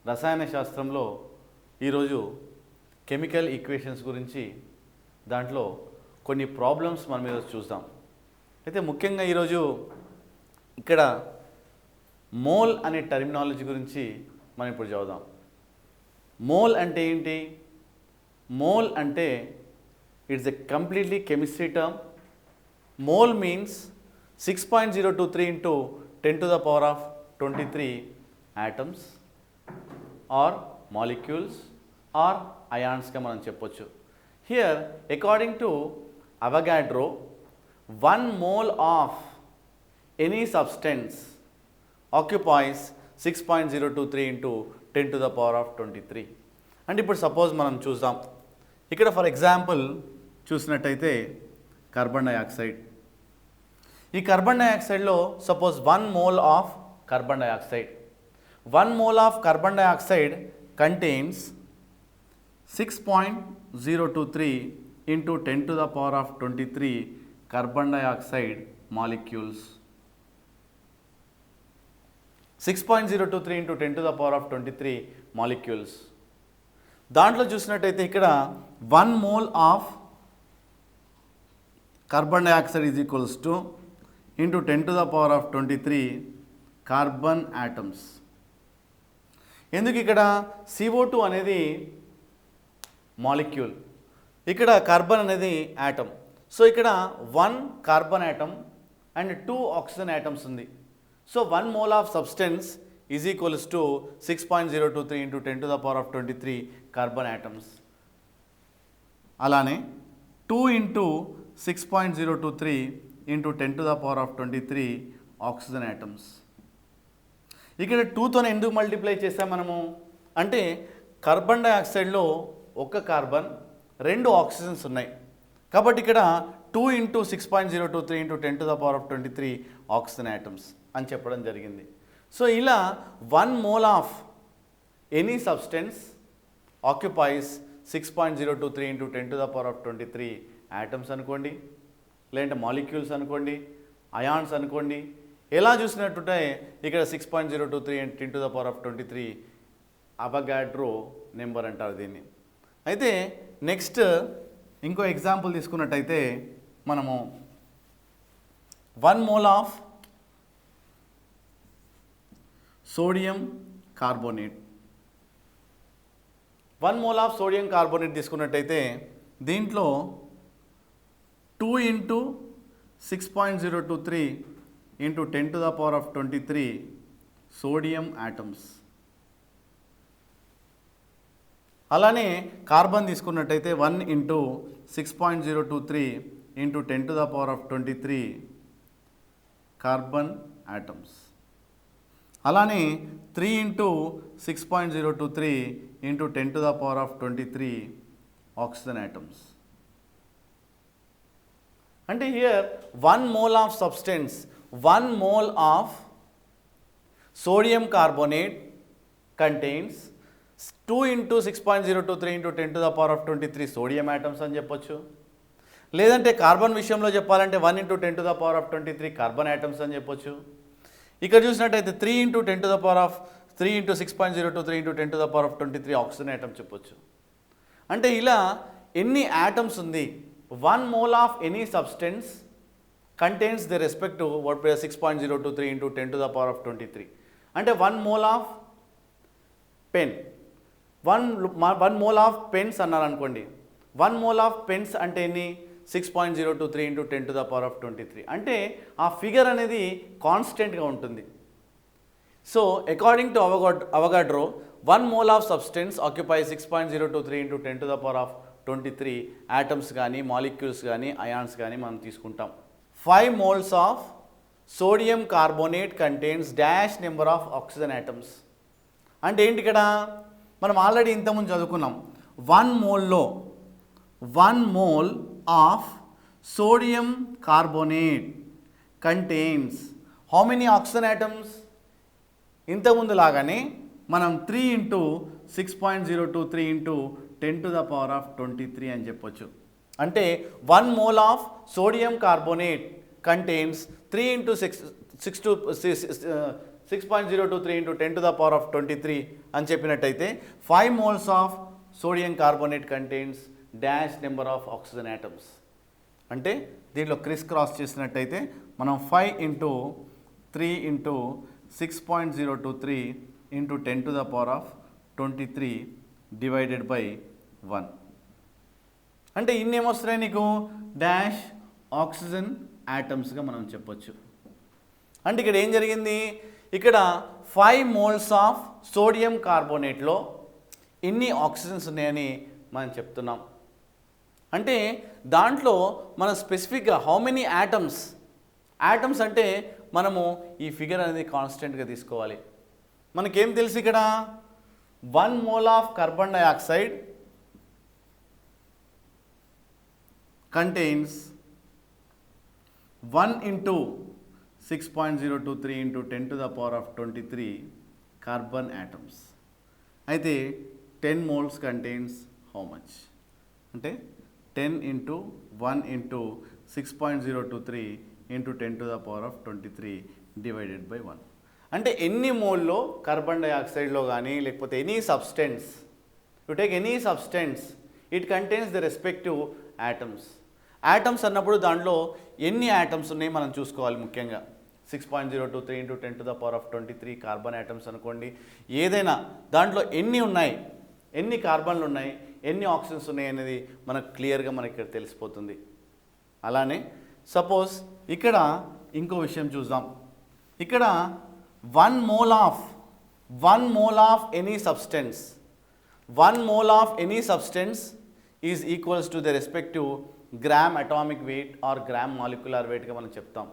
రసాయన శాస్త్రంలో ఈరోజు కెమికల్ ఈక్వేషన్స్ గురించి దాంట్లో కొన్ని ప్రాబ్లమ్స్ మనం ఈరోజు చూద్దాం. అయితే ముఖ్యంగా ఈరోజు ఇక్కడ మోల్ అనే టర్మినాలజీ గురించి మనం ఇప్పుడు చదువుదాం. మోల్ అంటే ఏంటి? మోల్ అంటే it's a completely chemistry term. Mole means 6.023 into 10 to the power of 23 atoms or molecules or ions గా మనం చెప్పొచ్చు. Here according to Avogadro, 1 mole of any substance occupies 6.023 into 10 to the power of 23. And ఇప్పుడు suppose మనం చూద్దాం. ఇక్కడ for example చూసినట్టయితే carbon dioxide. ఈ carbon డైఆక్సైడ్లో suppose 1 mole of carbon dioxide. 1 mole of carbon dioxide contains 6.023 into 10 to the power of 23 carbon dioxide molecules. 6.023 into 10 to the power of 23 molecules. దాంట్లో చూసినట్టయితే ఇక్కడ 1 mole of carbon dioxide is equals to into 10 to the power of 23 carbon atoms. ఎందుకు ఇక్కడ CO2 అనేది molecule, ఇక్కడ carbon అనేది atom. So ఇక్కడ 1 carbon atom and 2 oxygen atoms ఉంది. So 1 mole of substance is equals to 6.023 into 10 to the power of 23 carbon atoms. అలానే 2 into 6.023 into 10 to the power of 23 oxygen atoms. ఇక్కడ 2తోనే ఎందుకు multiply చేసాం మనము అంటే carbon డైఆక్సైడ్లో ఒక carbon 2 oxygens ఉన్నాయి కాబట్టి ఇక్కడ 2 into 6.023 into 10 to the power of 23 oxygen atoms అని చెప్పడం జరిగింది. సో ఇలా 1 mole of any substance occupies 6.023 into 10 to the power of 23 atoms అనుకోండి, లేదంటే మాలిక్యూల్స్ అనుకోండి, అయాన్స్ అనుకోండి. ఎలా చూసినట్టుంటే ఇక్కడ 6.023 and 10 to the power of 23 Avogadro number అంటారు దీన్ని. అయితే నెక్స్ట్ ఇంకో ఎగ్జాంపుల్ తీసుకున్నట్టయితే మనము 1 mole of sodium carbonate. 1 mole of sodium carbonate తీసుకున్నట్టయితే దీంట్లో 2 into 6.023 into 10 to the power of 23 sodium atoms. అలానే కార్బన్ తీసుకున్నట్టయితే 1 into 6.023 into 10 to the power of 23 carbon atoms. అలానే 3 into 6.023 into 10 to the power of 23 oxygen atoms. అంటే here 1 mole of substance 1 mole of sodium carbonate contains 2 into 6.023 into 10 to the power of 23 sodium atoms అని చెప్పొచ్చు. లేదంటే carbon విషయంలో చెప్పాలంటే 1 into 10 to the power of 23 carbon atoms అని చెప్పొచ్చు. ఇక్కడ చూసినట్టయితే 3 into 10 to the power of 3 into 6.023 into 10 to the power of 23 oxygen atom చెప్పొచ్చు. అంటే ఇలా ఎన్ని ఆటమ్స్ ఉంది 1 mole of any substance contains the respect to what 6.023 into 10 to the power of 23. అంటే 1 mole of pen 1 mole of pens అన్నారనుకోండి. 1 mole of pens అంటే ఎన్ని 6.023 into 10 to the power of 23. అంటే ఆ ఫిగర్ అనేది కాన్స్టెంట్గా ఉంటుంది. So according to Avogadro 1 mole of substance occupy 6.023 into 10 to the power of 23 atoms కానీ మాలిక్యూల్స్ కానీ అయాన్స్ కానీ మనం తీసుకుంటాం. 5 moles of sodium carbonate contains dash number of oxygen atoms. అంటే ఏంటి ఇక్కడ మనం ఆల్రెడీ ఇంతకుముందు చదువుకున్నాం 1 moleలో 1 mole of sodium carbonate contains how many oxygen atoms. ఇంతకుముందు లాగానే మనం 3 into 6.023 into 10 to the power of 23 అని చెప్పొచ్చు. అంటే 1 mole of sodium carbonate contains 3 into 6 to 6.023 into 10 to the power of 23 అని చెప్పినట్టయితే 5 moles of sodium carbonate contains dash number of oxygen atoms. అంటే దీంట్లో criss cross చేసినట్టయితే మనం 5 into 3 into 6.023 into 10 to the power of 23 divided by 1. అంటే ఇన్ని ఏమొస్తున్నాయి నీకు dash oxygen యాటమ్స్గా మనం చెప్పొచ్చు. అంటే ఇక్కడ ఏం జరిగింది, ఇక్కడ 5 moles ఆఫ్ సోడియం కార్బోనేట్లో ఇన్ని ఆక్సిజన్స్ ఉన్నాయని మనం చెప్తున్నాం. అంటే దాంట్లో మనం స్పెసిఫిక్గా హౌ మెనీ యాటమ్స్ అంటే మనము ఈ ఫిగర్ అనేది కాన్స్టెంట్గా తీసుకోవాలి. మనకేం తెలుసు ఇక్కడ 1 mole of carbon dioxide contains 1 into 6.023 into 10 to the power of 23 carbon atoms. అయితే 10 moles contains how much? అంటే 10 into 1 into 6.023 into 10 to the power of 23 divided by 1. అంటే ఎన్ని మోల్లో కార్బన్ డైఆక్సైడ్లో కానీ లేకపోతే any substance, you take any substance, it contains the respective atoms. Atoms అన్నప్పుడు దాంట్లో ఎన్ని atoms ఉన్నాయి మనం చూసుకోవాలి. ముఖ్యంగా 6.023 into 10 to the power of 23 carbon atoms అనుకోండి. ఏదైనా దాంట్లో ఎన్ని ఉన్నాయి, ఎన్ని కార్బన్లు ఉన్నాయి, ఎన్ని ఆక్సిజన్స్ ఉన్నాయి అనేది మనకు క్లియర్గా మనకి ఇక్కడ తెలిసిపోతుంది. అలానే సపోజ్ ఇక్కడ ఇంకో విషయం చూద్దాం. ఇక్కడ 1 mole of any substance, 1 mole of any substance is equals to the respective gram atomic weight or gram molecular వెయిట్గా మనం చెప్తాం.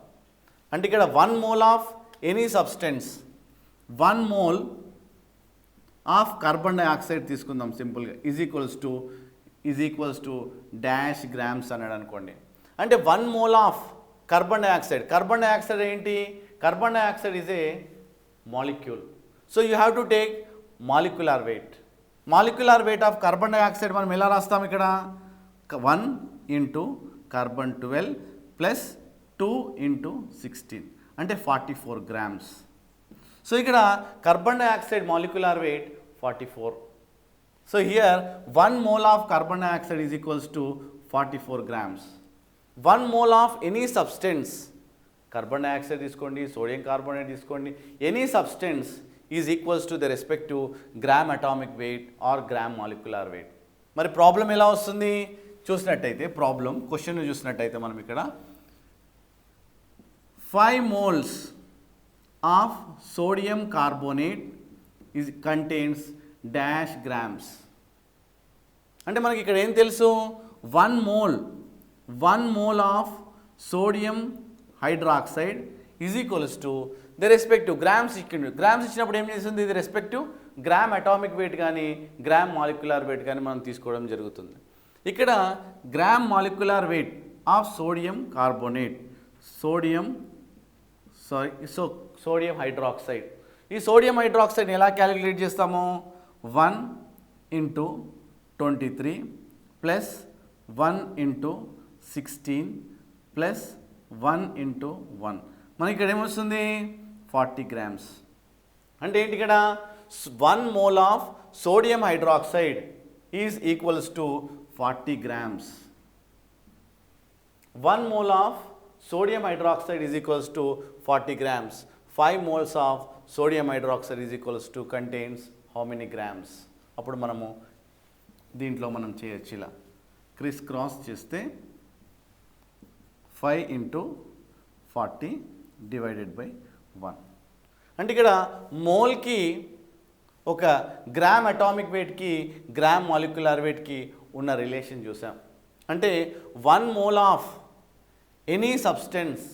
అంటే ఇక్కడ 1 mole of any substance, 1 mole of carbon dioxide తీసుకుందాం సింపుల్గా, is equals to dash grams అన్నాడు అనుకోండి. అంటే 1 mole ఆఫ్ కార్బన్ డైఆక్సైడ్ ఏంటి, carbon dioxide is a molecule. So you have to take molecular weight of carbon dioxide మనం ఎలా రాస్తాం, ఇక్కడ 1 into కార్బన్ 12 ప్లస్ 2 into 16 అంటే 44 grams. సో ఇక్కడ carbon dioxide molecular weight 44. So here 1 mole of carbon dioxide is equals to 44 grams. 1 mole of any substance, carbon dioxide తీసుకోండి, sodium carbonate తీసుకోండి, any substance is equals to the respective gram atomic weight or gram molecular weight. మరి problem ఎలా వస్తుంది చూసినట్టయితే, question చూసినట్టయితే మనం ఇక్కడ 5 moles of sodium carbonate contains dash grams. అంటే మనకి ఇక్కడ ఏం తెలుసు, 1 mole of sodium hydroxide is equals to the respective grams ఇచ్చినప్పుడు ఏం చేస్తుంది, ఇది రెస్పెక్టివ్ గ్రామ్ అటామిక్ వెయిట్ కానీ గ్రామ్ మాలిక్యులర్ వెయిట్ కానీ మనం తీసుకోవడం జరుగుతుంది. ఇక్కడ gram molecular weight of sodium carbonate, sodium hydroxide. ఈ సోడియం హైడ్రాక్సైడ్ని ఎలా క్యాలిక్యులేట్ చేస్తాము, 1 into 23 plus 1 into 16 plus 1 into 1. మనకి ఇక్కడ ఏమొస్తుంది 40 grams. అంటే ఏంటి, ఇక్కడ 1 mole of sodium hydroxide is equals to 40 grams. 1 mole of sodium hydroxide is equals to 40 grams. 5 moles of sodium hydroxide is equals to contains how many grams. అప్పుడు మనము దీంట్లో మనం చేయొచ్చు, ఇలా క్రిస్ క్రాస్ చేస్తే 5 into 40 divided by 1. అంటే ఇక్కడ మోల్కి ఒక గ్రామ్ అటామిక్ వెయిట్కి గ్రామ్ మాలిక్యులర్ వెయిట్కి ఉన్న రిలేషన్ చూసాం. అంటే 1 mole of any substance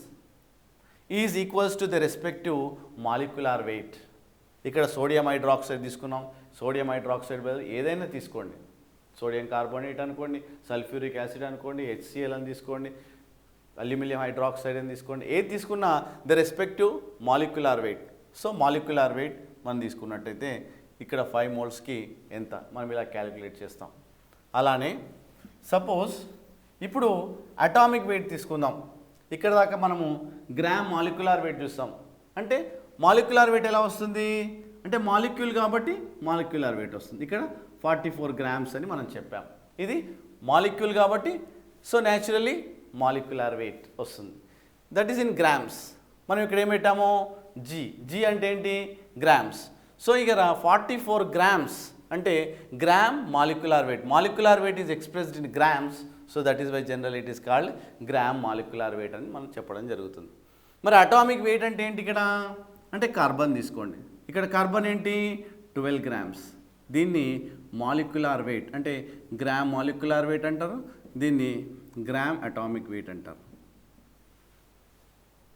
is equals to the respective molecular wait. ఇక్కడ సోడియం హైడ్రాక్సైడ్ తీసుకున్నాం, సోడియం హైడ్రాక్సైడ్ బదులు ఏదైనా తీసుకోండి, సోడియం కార్బోనేట్ అనుకోండి, సల్ఫ్యూరిక్ యాసిడ్ అనుకోండి, HCl అని తీసుకోండి, అల్యూమినియం హైడ్రాక్సైడ్ అని తీసుకోండి, ఏది తీసుకున్నా the respective molecular wait. So molecular weight మనం తీసుకున్నట్టయితే ఇక్కడ 5 moles ఎంత మనం ఇలా క్యాలిక్యులేట్ చేస్తాం. అలానే సపోజ్ ఇప్పుడు అటామిక్ వెయిట్ తీసుకుందాం. ఇక్కడ దాకా మనము గ్రామ్ మాలిక్యులర్ వెయిట్ చూస్తాం. అంటే మాలిక్యులర్ వెయిట్ ఎలా వస్తుంది అంటే మాలిక్యూల్ కాబట్టి మాలిక్యులర్ వెయిట్ వస్తుంది. ఇక్కడ 44 గ్రామ్స్ అని మనం చెప్పాం. ఇది మాలిక్యూల్ కాబట్టి సో న్యాచురల్లీ మాలిక్యులర్ వెయిట్ వస్తుంది. That is in grams. మనం ఇక్కడ ఏం పెట్టాము జీ అంటే ఏంటి గ్రామ్స్. సో ఇక్కడ 44 గ్రామ్స్ అంటే gram molecular weight. Molecular weight is expressed in grams. So that is why general it is called gram molecular weight అని మనం చెప్పడం జరుగుతుంది. మరి అటామిక్ వెయిట్ అంటే ఏంటి ఇక్కడ అంటే కార్బన్ తీసుకోండి. ఇక్కడ కార్బన్ ఏంటి 12 గ్రామ్స్. దీన్ని మాలిక్యులర్ వెయిట్ అంటే గ్రామ్ మాలిక్యులర్ వెయిట్ అంటారు, దీన్ని గ్రామ్ అటామిక్ వెయిట్ అంటారు.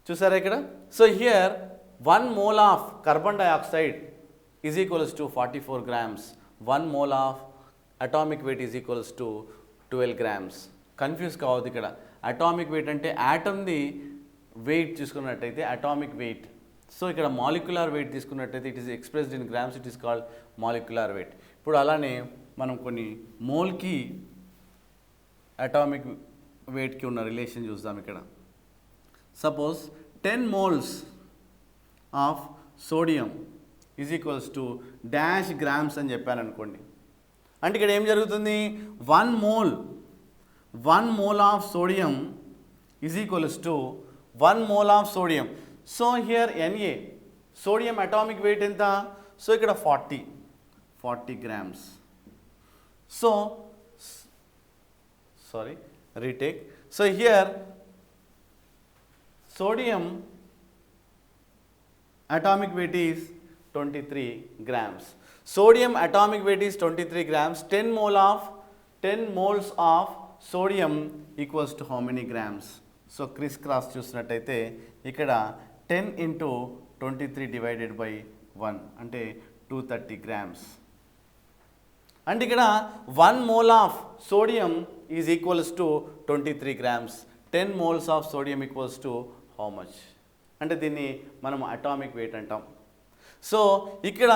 చూసారా ఇక్కడ. So here 1 mole of carbon dioxide is equals to 44 grams. 1 mole of atomic weight is equals to 12 grams. Confuse కావద్దు. ఇక్కడ అటామిక్ వెయిట్ అంటే యాటమ్ది వెయిట్ తీసుకున్నట్టయితే అటామిక్ వెయిట్. సో ఇక్కడ మాలిక్యులర్ వెయిట్ తీసుకున్నట్టయితే it is expressed in grams, it is called molecular weight. ఇప్పుడు అలానే మనం కొన్ని మోల్కి అటామిక్ వెయిట్కి ఉన్న రిలేషన్ చూద్దాం. ఇక్కడ suppose 10 moles of sodium is equals to dash grams అని చెప్పాను అనుకోండి. అంటే ఇక్కడ ఏం జరుగుతుంది 1 mole of sodium is equals to 1 mole of sodium. So here Na sodium atomic weight ఎంత, సో ఇక్కడ 40 grams. So sorry retake. So here sodium atomic weight is 23 grams. Sodium atomic weight is 23 grams. 10 moles of sodium equals to how many grams? So criss cross చూసినట్టయితే ఇక్కడ 10 into 23 divided by 1 అంటే 230 grams. అంటే ఇక్కడ 1 mole of sodium is equals to 23 grams. 10 moles of sodium equals to how much? అంటే దీన్ని మనం atomic weight అంటాం. So ఇక్కడ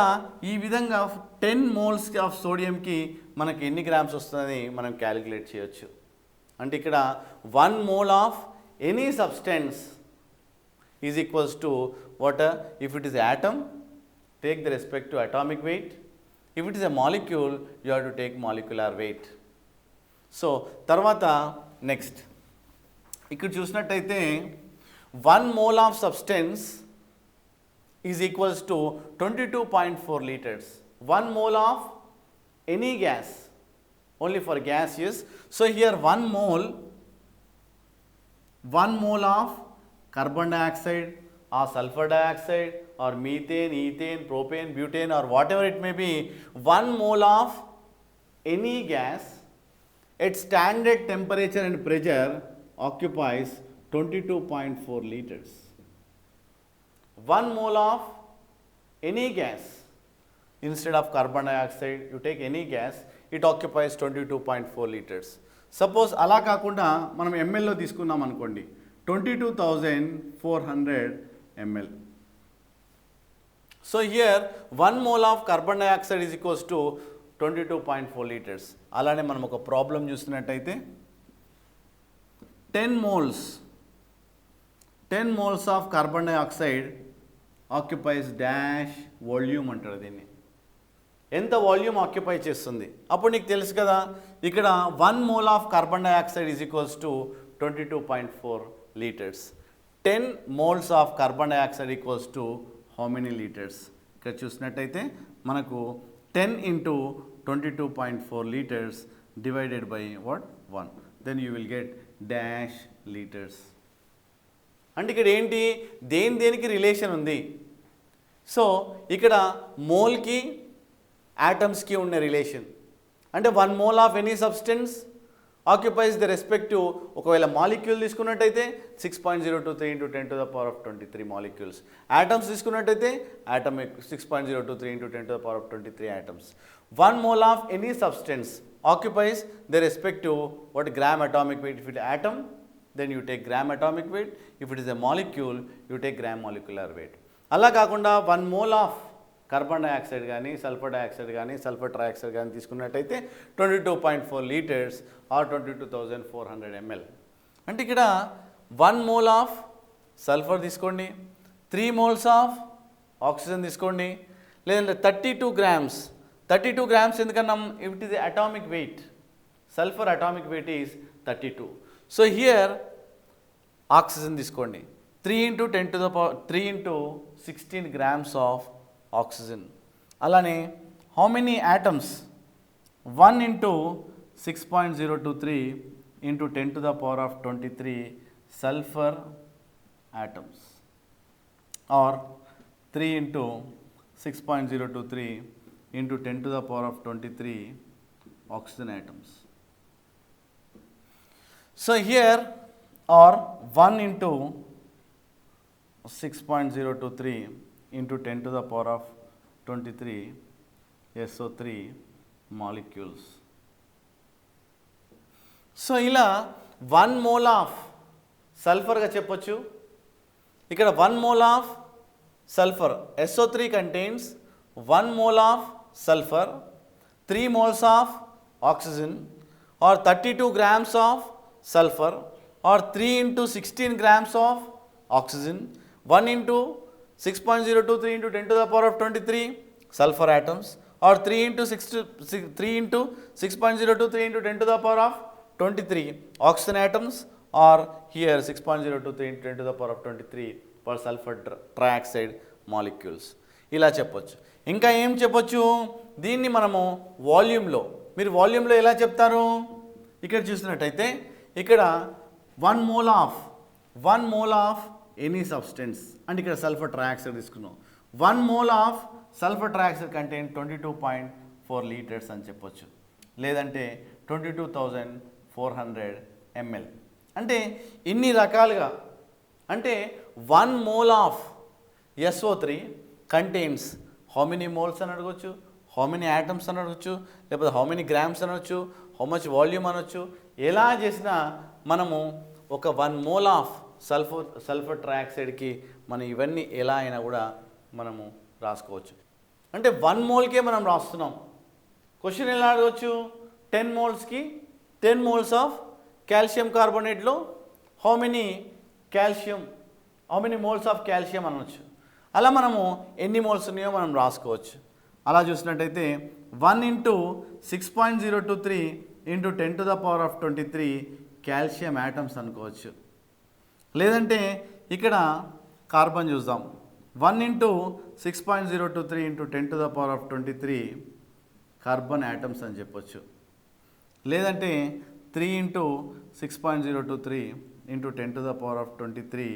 ఈ విధంగా 10 moles ఆఫ్ సోడియంకి మనకి ఎన్ని గ్రామ్స్ వస్తుందని మనం క్యాలిక్యులేట్ చేయొచ్చు. అంటే ఇక్కడ 1 mole of any substance is equals to water. If it is atom take the respect to atomic weight. If it is a molecule you have to take molecular wait. So తర్వాత next ఇక్కడ చూసినట్టయితే 1 mole of substance is equals to 22.4 liters. 1 mole of any gas, only for gas use. So here 1 mole of carbon dioxide or sulfur dioxide or methane, ethane, propane, butane or whatever it may be, 1 mole of any gas at standard temperature and pressure occupies 22.4 liters. 1 mole of any gas, instead of carbon dioxide you take any gas, it occupies 22.4 liters. Suppose అలా కాకుండా మనం ml లో తీసుకున్నాం అనుకోండి 22,400 ml. So here 1 mole of carbon dioxide is equals to 22.4 liters. అలానే మనం ఒక problem చూస్తున్నట్టయితే 10 moles of carbon dioxide occupies dash volume అంటారు దీన్ని. ఎంత వాల్యూమ్ ఆక్యుపై చేస్తుంది అప్పుడు నీకు తెలుసు కదా. ఇక్కడ 1 mole of carbon dioxide is equals to 22.4 liters. 10 moles of carbon dioxide equals to how many liters? ఇక్కడ చూసినట్టయితే మనకు 10 into 22.4 liters divided by what? 1. Then you will get dash liters. అంటే ఇక్కడ ఏంటి దేనికి రిలేషన్ ఉంది. సో ఇక్కడ మోల్కి యాటమ్స్కి ఉన్న రిలేషన్ అంటే 1 mole of any substance occupies the respective. ఒకవేళ మాలిక్యూల్ తీసుకున్నట్టయితే 6.023 into 10 to the power of 23 molecules. Atoms తీసుకున్నట్టయితే atomic 6.023 into 10 to the power of 23 atoms. 1 mole of any substance occupies the respective what gram atomic weight. If it is atom, then you take gram atomic weight. If it is a molecule, you take gram molecular weight. అలా కాకుండా 1 mole of carbon dioxide కానీ sulphur dioxide కానీ sulphur trioxide కానీ తీసుకున్నట్టయితే 22.4 liters or 22,400 ml. అంటే ఇక్కడ 1 mole of sulphur తీసుకోండి, 3 moles of oxygen తీసుకోండి. లేదంటే 32 grams. 32 grams ఎందుకన్నాం? It is atomic weight. Sulphur atomic weight is 32. So here oxygen తీసుకోండి. 3 into 16 grams ఆఫ్ ఆక్సిజన్. అలానే how many atoms? 1 into 6.023 into 10⁻23 sulfur atoms, or 3 into 6.023 into 10⁻23 oxygen atoms. So here, or 1 into 6.023 into 10⁻23 SO3 molecules. So ఇలా 1 mole of సల్ఫర్గా చెప్పొచ్చు. ఇక్కడ 1 mole of sulphur, SO3 contains 1 mole of sulphur, 3 moles of oxygen, or 32 grams of sulphur, or 3 into 16 grams of oxygen, 1 into 6.023 into 10⁻23 sulfur atoms, or 3 into 6.023 into 10⁻23 oxygen atoms, or here 6.023 into 10⁻23 per sulfur trioxide molecules. ఇలా చెప్పొచ్చు. ఇంకా ఏం చెప్పొచ్చు? దీన్ని మనము వాల్యూమ్లో, మీరు వాల్యూమ్లో ఎలా చెప్తారు? ఇక్కడ చూసినట్టయితే ఇక్కడ 1 mole ఆఫ్ ఎనీ సబ్స్టెన్స్ అంటే ఇక్కడ సల్ఫర్ ట్రయాక్సైడ్ తీసుకున్నాం. 1 mole of sulphur trioxide contain 22.4 liters అని చెప్పొచ్చు. లేదంటే 22,400 ml. అంటే ఇన్ని రకాలుగా, అంటే 1 mole of SO3 contains how many moles అని అడగచ్చు, హౌ మెనీ యాటమ్స్ అని అడగచ్చు, లేకపోతే హౌ మెనీ గ్రామ్స్ అనొచ్చు, హౌ మచ్ వాల్యూమ్ అనొచ్చు. ఎలా చేసినా మనము ఒక 1 mole ఆఫ్ సల్ఫర్ ట్రయాక్సైడ్కి మనం ఇవన్నీ ఎలా అయినా కూడా మనము రాసుకోవచ్చు. అంటే 1 moleకే మనం రాస్తున్నాం. క్వశ్చన్ ఎలా అడగవచ్చు? 10 molesకి 10 moles ఆఫ్ కాల్షియం కార్బోనేట్లో how many moles of calcium అనవచ్చు. అలా మనము ఎన్ని మోల్స్ ఉన్నాయో మనం రాసుకోవచ్చు. అలా చూసినట్టయితే 1 into 6.023 into 10⁻23 కాల్షియం యాటమ్స్ అనుకోవచ్చు. లేదంటే ఇక్కడ కార్బన్ చూద్దాం. 1 into 6.023 into 10⁻23 కార్బన్ యాటమ్స్ అని చెప్పొచ్చు. లేదంటే 3 into 6.023 into 10⁻23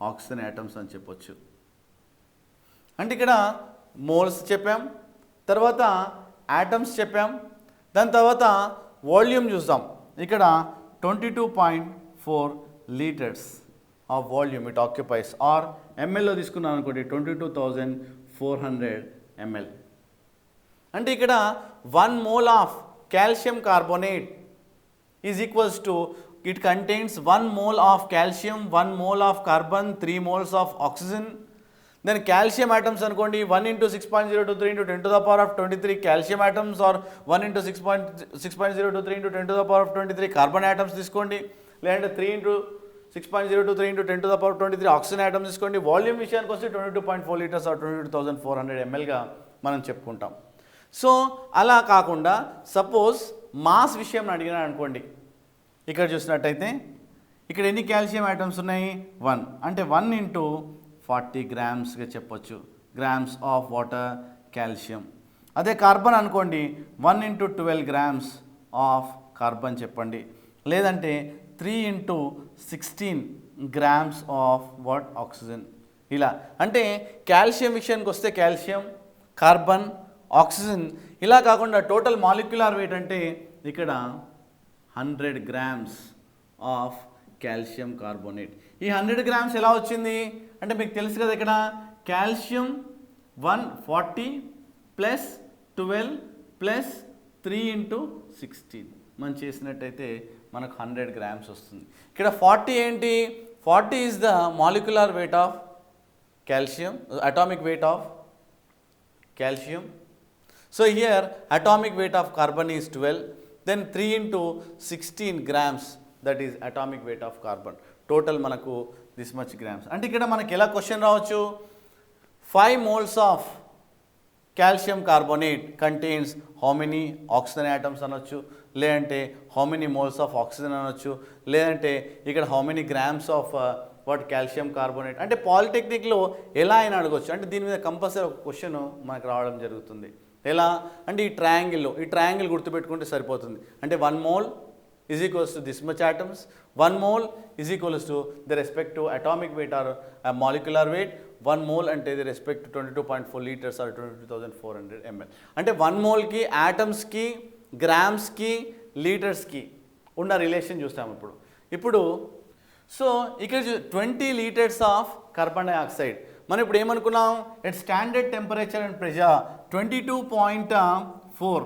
ఆక్సిజన్ యాటమ్స్ అని చెప్పొచ్చు. అంటే ఇక్కడ మోల్స్ చెప్పాం, తర్వాత యాటమ్స్ చెప్పాం, దాని తర్వాత వాల్యూమ్ చూద్దాం. ఇక్కడ 22.4 liters of volume it occupies, or ఎంఎల్లో తీసుకున్నాను అనుకోండి 22,400 ml. అంటే ఇక్కడ 1 mole of calcium carbonate is equals to, it contains 1 mole of calcium, 1 mole of carbon, 3 moles of oxygen. Then calcium atoms అనుకోండి 1 into 6.023 into 10⁻23 calcium atoms, or 1 into 6.023 into 10⁻23 carbon atoms తీసుకోండి. లేదంటే 3 into 6.023 into 10⁻23 oxygen atoms తీసుకోండి. Volume విషయానికి వస్తే 22.4 liters are 22,400 mlగా మనం చెప్పుకుంటాం. So అలా కాకుండా సపోజ్ మాస్ విషయం అడిగినా అనుకోండి, ఇక్కడ చూసినట్టయితే ఇక్కడ ఎన్ని కాల్షియం ఐటమ్స్ ఉన్నాయి? 1. అంటే 1 into 40 grams చెప్పొచ్చు, గ్రామ్స్ ఆఫ్ వాటర్ కాల్షియం. అదే కార్బన్ అనుకోండి 1 into 12 grams ఆఫ్ కార్బన్ చెప్పండి. లేదంటే 3 into 16 grams of what oxygen. ఇలా అంటే కాల్షియం విషయానికి వస్తే కాల్షియం, కార్బన్, ఆక్సిజన్. ఇలా కాకుండా టోటల్ మాలిక్యులర్ వెయిట్ అంటే ఇక్కడ 100 grams ఆఫ్ కాల్షియం కార్బోనేట్. ఈ 100 grams ఎలా వచ్చింది అంటే మీకు తెలుసు కదా, ఇక్కడ కాల్షియం 140 ప్లస్ 12 ప్లస్ 3 into 16 మనం చేసినట్టయితే మనకు 100 grams వస్తుంది. ఇక్కడ 40 ఏంటి? 40 is the molecular weight of calcium, atomic weight of calcium. So here atomic weight of carbon is 12, then 3 into 16 grams, that is atomic weight of carbon. Total మనకు this much grams. అంటే ఇక్కడ మనకి ఎలా question రావచ్చు? 5 moles of calcium carbonate contains how many oxygen atoms అనొచ్చు, లేదంటే how many moles of oxygen అనొచ్చు, లేదంటే ఇక్కడ how many grams of what calcium carbonate. అంటే పాలిటెక్నిక్లో ఎలా అయినా అడగొచ్చు. అంటే దీని మీద కంపల్సరీ ఒక క్వశ్చన్ మనకు రావడం జరుగుతుంది. ఎలా అంటే ఈ ట్రయాంగిల్ గుర్తుపెట్టుకుంటే సరిపోతుంది. అంటే 1 mole is equals to this much atoms, 1 mole is equals to the respective atomic weight or molecular weight. 1 mole అంటే the respect to 22.4 liters or 22,400 ml. అంటే 1 moleకి ఆటమ్స్కి గ్రామ్స్కి లీటర్స్కి ఉన్న రిలేషన్ చూస్తాము ఇప్పుడు సో ఇక్కడ 20 liters ఆఫ్ కార్బన్ డైఆక్సైడ్. మనం ఇప్పుడు ఏమనుకున్నాం, at standard temperature and pressure 22.4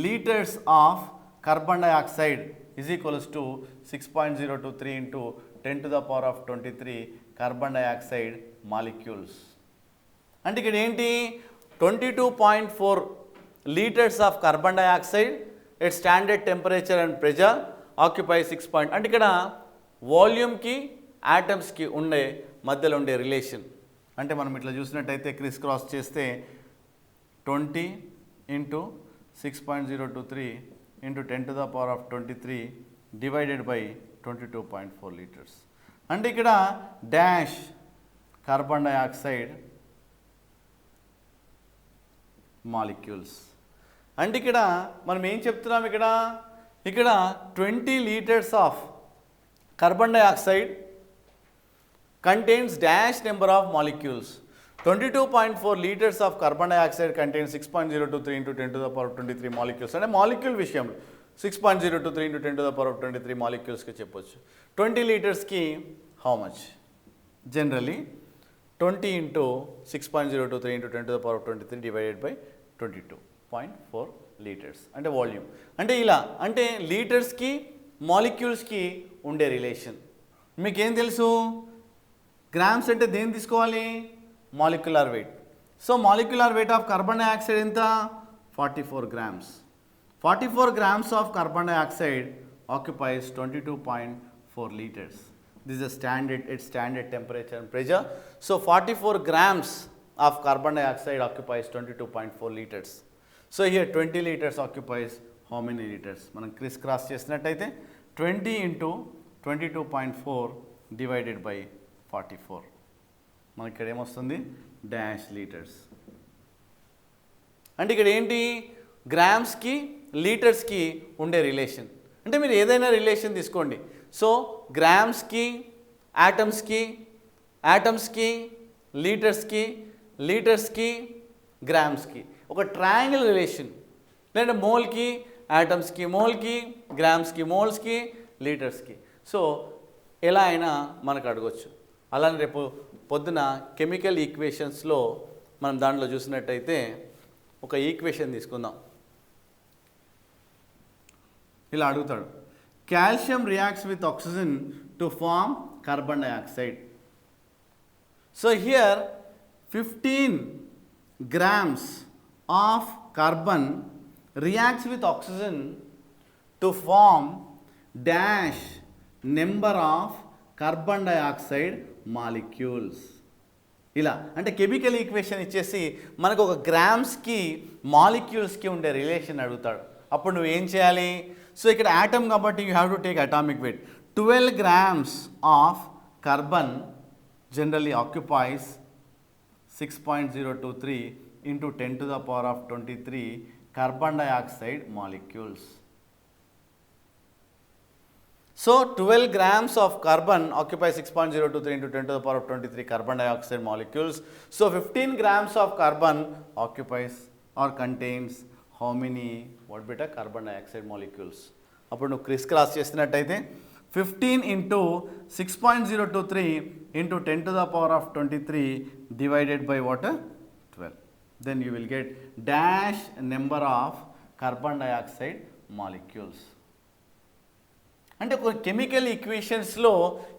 liters of carbon dioxide is equals to 6.023 into 10 to the power of 23 carbon dioxide molecules. అంటే ఇక్కడ ఏంటి 22.4 liters of carbon dioxide at standard temperature and pressure occupy 6 point. అంటే ఇక్కడ వాల్యూమ్కి యాటమ్స్కి మధ్యలో ఉండే relation. అంటే మనం ఇట్లా చూసినట్టయితే క్రిస్ క్రాస్ చేస్తే 20 into 6.023 into 10 to the power of 23 divided by 22.4 liters. అంటే ఇక్కడ డాష్ కార్బన్ డైఆక్సైడ్ మాలిక్యూల్స్. అంటే ఇక్కడ మనం ఏం చెప్తున్నాం, ఇక్కడ 20 liters of carbon dioxide contains dash number of molecules. 22.4 liters of carbon dioxide contains 6.023 into 10 to the power of 23 molecules. అంటే molecule విషయం 6.023 into 10 to the power of 23 molecules కి చెప్పొచ్చు. 20 liters కి how much? Generally 20 into 6.023 into 10 to the power of 23 divided by 22.4 liters. అంటే volume. అంటే ఇలా అంటే లీటర్స్కి మాలిక్యూల్స్కి ఉండే రిలేషన్. మీకేం తెలుసు, గ్రామ్స్ అంటే దేని తీసుకోవాలి, molecular weight. So molecular weight of carbon dioxide ఎంత, 44 grams. 44 grams of carbon dioxide occupies 22.4 liters. This is standard temperature and pressure. So 44 grams of carbon dioxide occupies 22.4 liters. So here 20 liters occupies how many liters? మనం criss cross చేసినట్టయితే 20 into 22.4 divided by 44. మనకి ఇక్కడ ఏమొస్తుంది, dash litres. అంటే ఇక్కడ ఏంటి, గ్రామ్స్కి లీటర్స్కి ఉండే relation. అంటే మీరు ఏదైనా రిలేషన్ తీసుకోండి. సో గ్రామ్స్కి యాటమ్స్కి లీటర్స్కి గ్రామ్స్కి ఒక ట్రయాంగిల్ రిలేషన్. లేదంటే మోల్కి మోల్కి గ్రామ్స్కి మోల్స్కి లీటర్స్కి. సో ఎలా అయినా మనకు అడగొచ్చు. అలానే రేపు పొద్దున కెమికల్ ఈక్వేషన్స్లో మనం దాంట్లో చూసినట్టయితే ఒక ఈక్వేషన్ తీసుకుందాం. ఇలా అడుగుతాడు, calcium reacts with oxygen to form carbon dioxide. So here 15 grams of carbon reacts with oxygen to form dash number of carbon dioxide molecules. ఇలా అంటే కెమికల్ ఈక్వేషన్ ఇచ్చేసి మనకు ఒక గ్రామ్స్కి మాలిక్యూల్స్కి ఉండే రిలేషన్ అడుగుతాడు. అప్పుడు నువ్వు ఏం చేయాలి, సో ఇక్కడ యాటమ్ కాబట్టి you have to take atomic weight. 12 grams of carbon generally occupies 6.023 into 10 to the power of 23 carbon dioxide molecules. So 12 grams of carbon occupy 6.023 into 10 to the power of 23 carbon dioxide molecules. So 15 grams of carbon occupies or contains how many carbon dioxide molecules. అప్పుడు నువ్వు criss cross చేసినట్టయితే 15 into 6.023 into 10 to the power of 23 divided by 12. Then you will get dash number of carbon dioxide molecules. అంటే ఒక chemical ఈక్వేషన్స్లో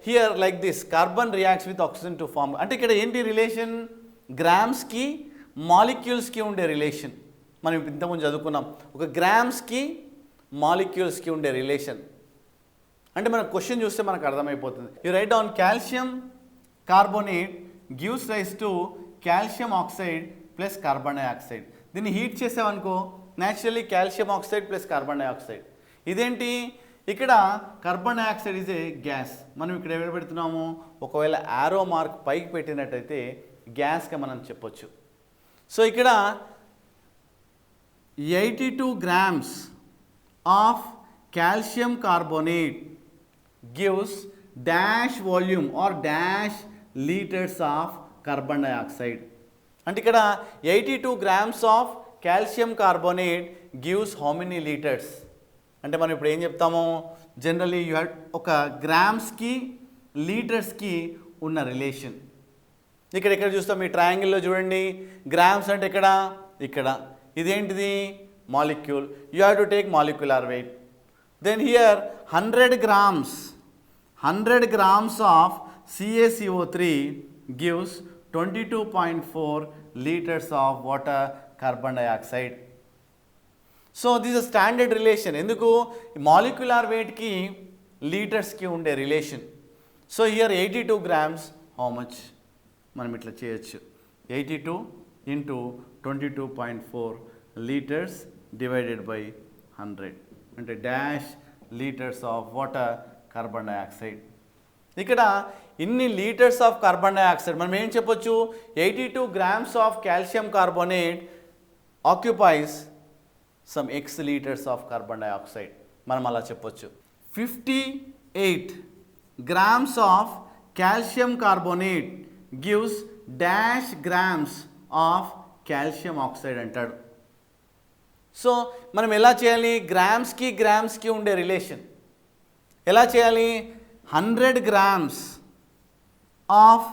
here like this carbon reacts with oxygen to form. అంటే ఇక్కడ ఏంటి relation, గ్రామ్స్కి మాలిక్యూల్స్కి ఉండే relation. మనం ఇంతకుముందు చదువుకున్నాం, ఒక గ్రామ్స్కి మాలిక్యూల్స్కి ఉండే రిలేషన్. అంటే మన క్వశ్చన్ చూస్తే మనకు అర్థమైపోతుంది. You write down calcium carbonate gives rise to calcium oxide plus carbon dioxide. దీన్ని హీట్ చేసామనుకో naturally calcium oxide plus carbon dioxide. ఇదేంటి, ఇక్కడ carbon dioxide is a gas. మనం ఇక్కడ ఎవరు పెడుతున్నాము, ఒకవేళ యారో మార్క్ పైకి పెట్టినట్టయితే గ్యాస్గా మనం చెప్పొచ్చు. సో ఇక్కడ 82 grams of calcium carbonate gives dash volume or dash liters of carbon dioxide. అంటే ఇక్కడ 82 grams of calcium carbonate gives how many liters? అంటే మనం ఇప్పుడు ఏం చెప్తాము, జనరల్లీ యూ హ్యావ్ ఒక గ్రామ్స్కి లీటర్స్కి ఉన్న రిలేషన్. ఇక్కడ చూస్తాం, ఈ ట్రయాంగిల్లో చూడండి, గ్రామ్స్ అంటే ఇక్కడ ఇదేంటిది molecule. You have to take molecular weight. Then here 100 grams of CaCO3 gives 22.4 liters of water carbon dioxide. So this is standard relation. ఎందుకు, మాలిక్యులర్ వెయిట్కి లీటర్స్కి ఉండే relation. So here 82 grams how much, మనం ఇట్లా చేయొచ్చు, 82 into 22.4 litres divided by 100 అంటే dash litres of water carbon dioxide. ఇక్కడ ఇన్ని litres of carbon dioxide మనం ఏం చెప్పొచ్చు, 82 grams of calcium carbonate occupies some x liters of carbon dioxide, మనం అలా చెప్పొచ్చు. 58 grams of calcium carbonate gives dash grams of calcium oxide అంటాడు. So మనం ఎలా చేయాలి, గ్రామ్స్కి ఉండే రిలేషన్ ఎలా చేయాలి, 100 grams ఆఫ్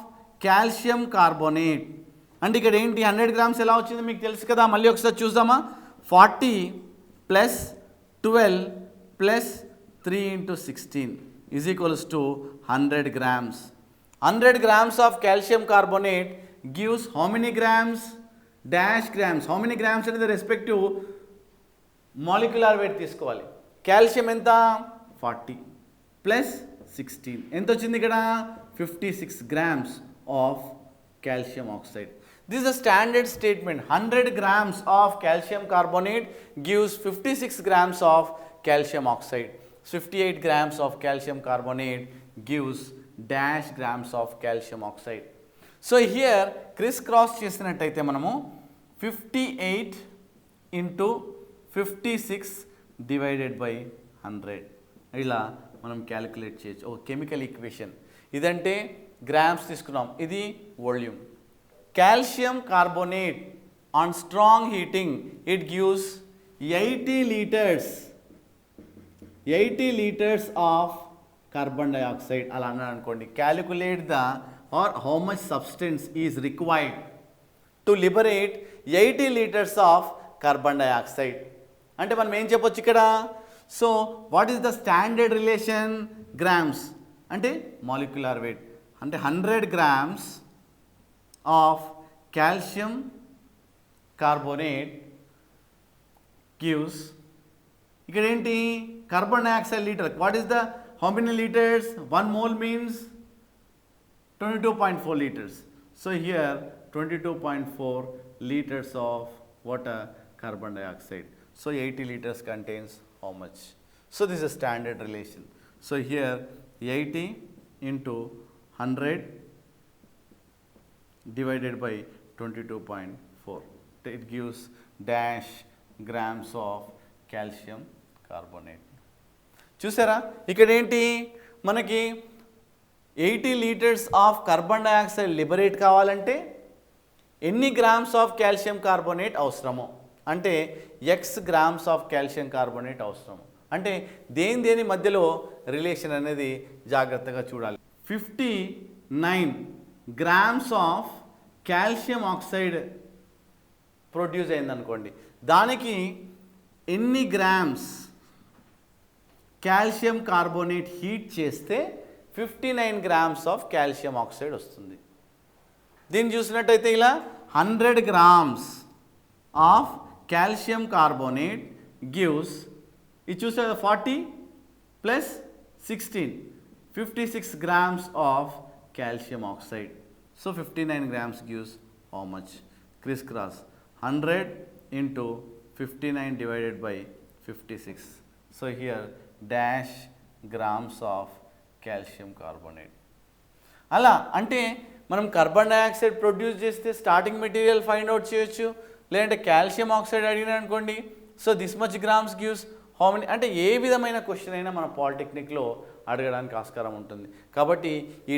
కాల్షియం కార్బోనేట్ అంటే ఇక్కడ ఏంటి, 100 grams ఎలా వచ్చింది మీకు తెలుసు కదా, మళ్ళీ ఒకసారి చూద్దామా. 40 + 12 + 3 × 16 is equals to 100 grams. 100 grams of calcium carbonate gives how many grams? Dash grams. How many grams అనేది రెస్పెక్టివ్ మాలిక్యులర్ వెయిట్ తీసుకోవాలి. కాల్షియం ఎంత, 40 + 16 ఎంత వచ్చింది ఇక్కడ, 56 grams of calcium oxide. This is a standard statement. 100 grams of calcium carbonate gives 56 grams of calcium oxide. 58 grams of calcium carbonate gives dash grams of calcium oxide. So here criss cross చేసినట్టయితే మనము 58 into 56 divided by 100 ఇలా మనం calculate చేయొచ్చు. ఓ chemical equation ఇదంటే grams తీసుకున్నాం, ఇది volume. Calcium carbonate on strong heating it gives 80 liters of carbon dioxide అలా అన్నాడు అనుకోండి. Calculate the or how much substance is required to liberate 80 liters of carbon dioxide అంటే మనం ఏం చెప్పొచ్చు ఇక్కడ. So what is the standard relation, grams అంటే molecular weight అంటే 100 grams of calcium carbonate gives ఇక్కడ ఏంటి carbon dioxide litre. What is the how many litres, 1 mole means 22.4 liters. So here 22.4 liters of water carbon dioxide. So 80 liters contains how much? So this is a standard relation. So here 80 into 100 divided by 22.4. It gives dash grams of calcium carbonate. చూసారా ఇక్కడ ఏంటి మనకి 80 liters of carbon dioxide liberate కావాలంటే ఎన్ని grams of calcium carbonate అవసరమో అంటే x grams of calcium carbonate అవసరము. అంటే దేని మధ్యలో రిలేషన్ అనేది జాగ్రత్తగా చూడాలి. 59 grams of calcium oxide produce అయిందనుకోండి, దానికి ఎన్ని గ్రామ్స్ కాల్షియం కార్బోనేట్ హీట్ చేస్తే 59 grams ఆఫ్ కాల్షియం ఆక్సైడ్ వస్తుంది. దీన్ని చూసినట్టయితే ఇలా 100 grams of calcium carbonate gives, ఇది చూస్తే 40 + 16 56 grams of calcium oxide. So 59 grams gives how much? Crisscross 100 into 59 divided by 56. So here dash grams of calcium carbonate. అలా అంటే మనం కార్బన్ డైఆక్సైడ్ ప్రొడ్యూస్ చేస్తే స్టార్టింగ్ మెటీరియల్ ఫైండ్ అవుట్ చేయొచ్చు, లేదంటే calcium oxide అడిగినా అనుకోండి, so this much grams gives how many, అంటే ఏ విధమైన క్వశ్చన్ అయినా మన పాలిటెక్నిక్లో అడగడానికి ఆస్కారం ఉంటుంది. కాబట్టి ఈ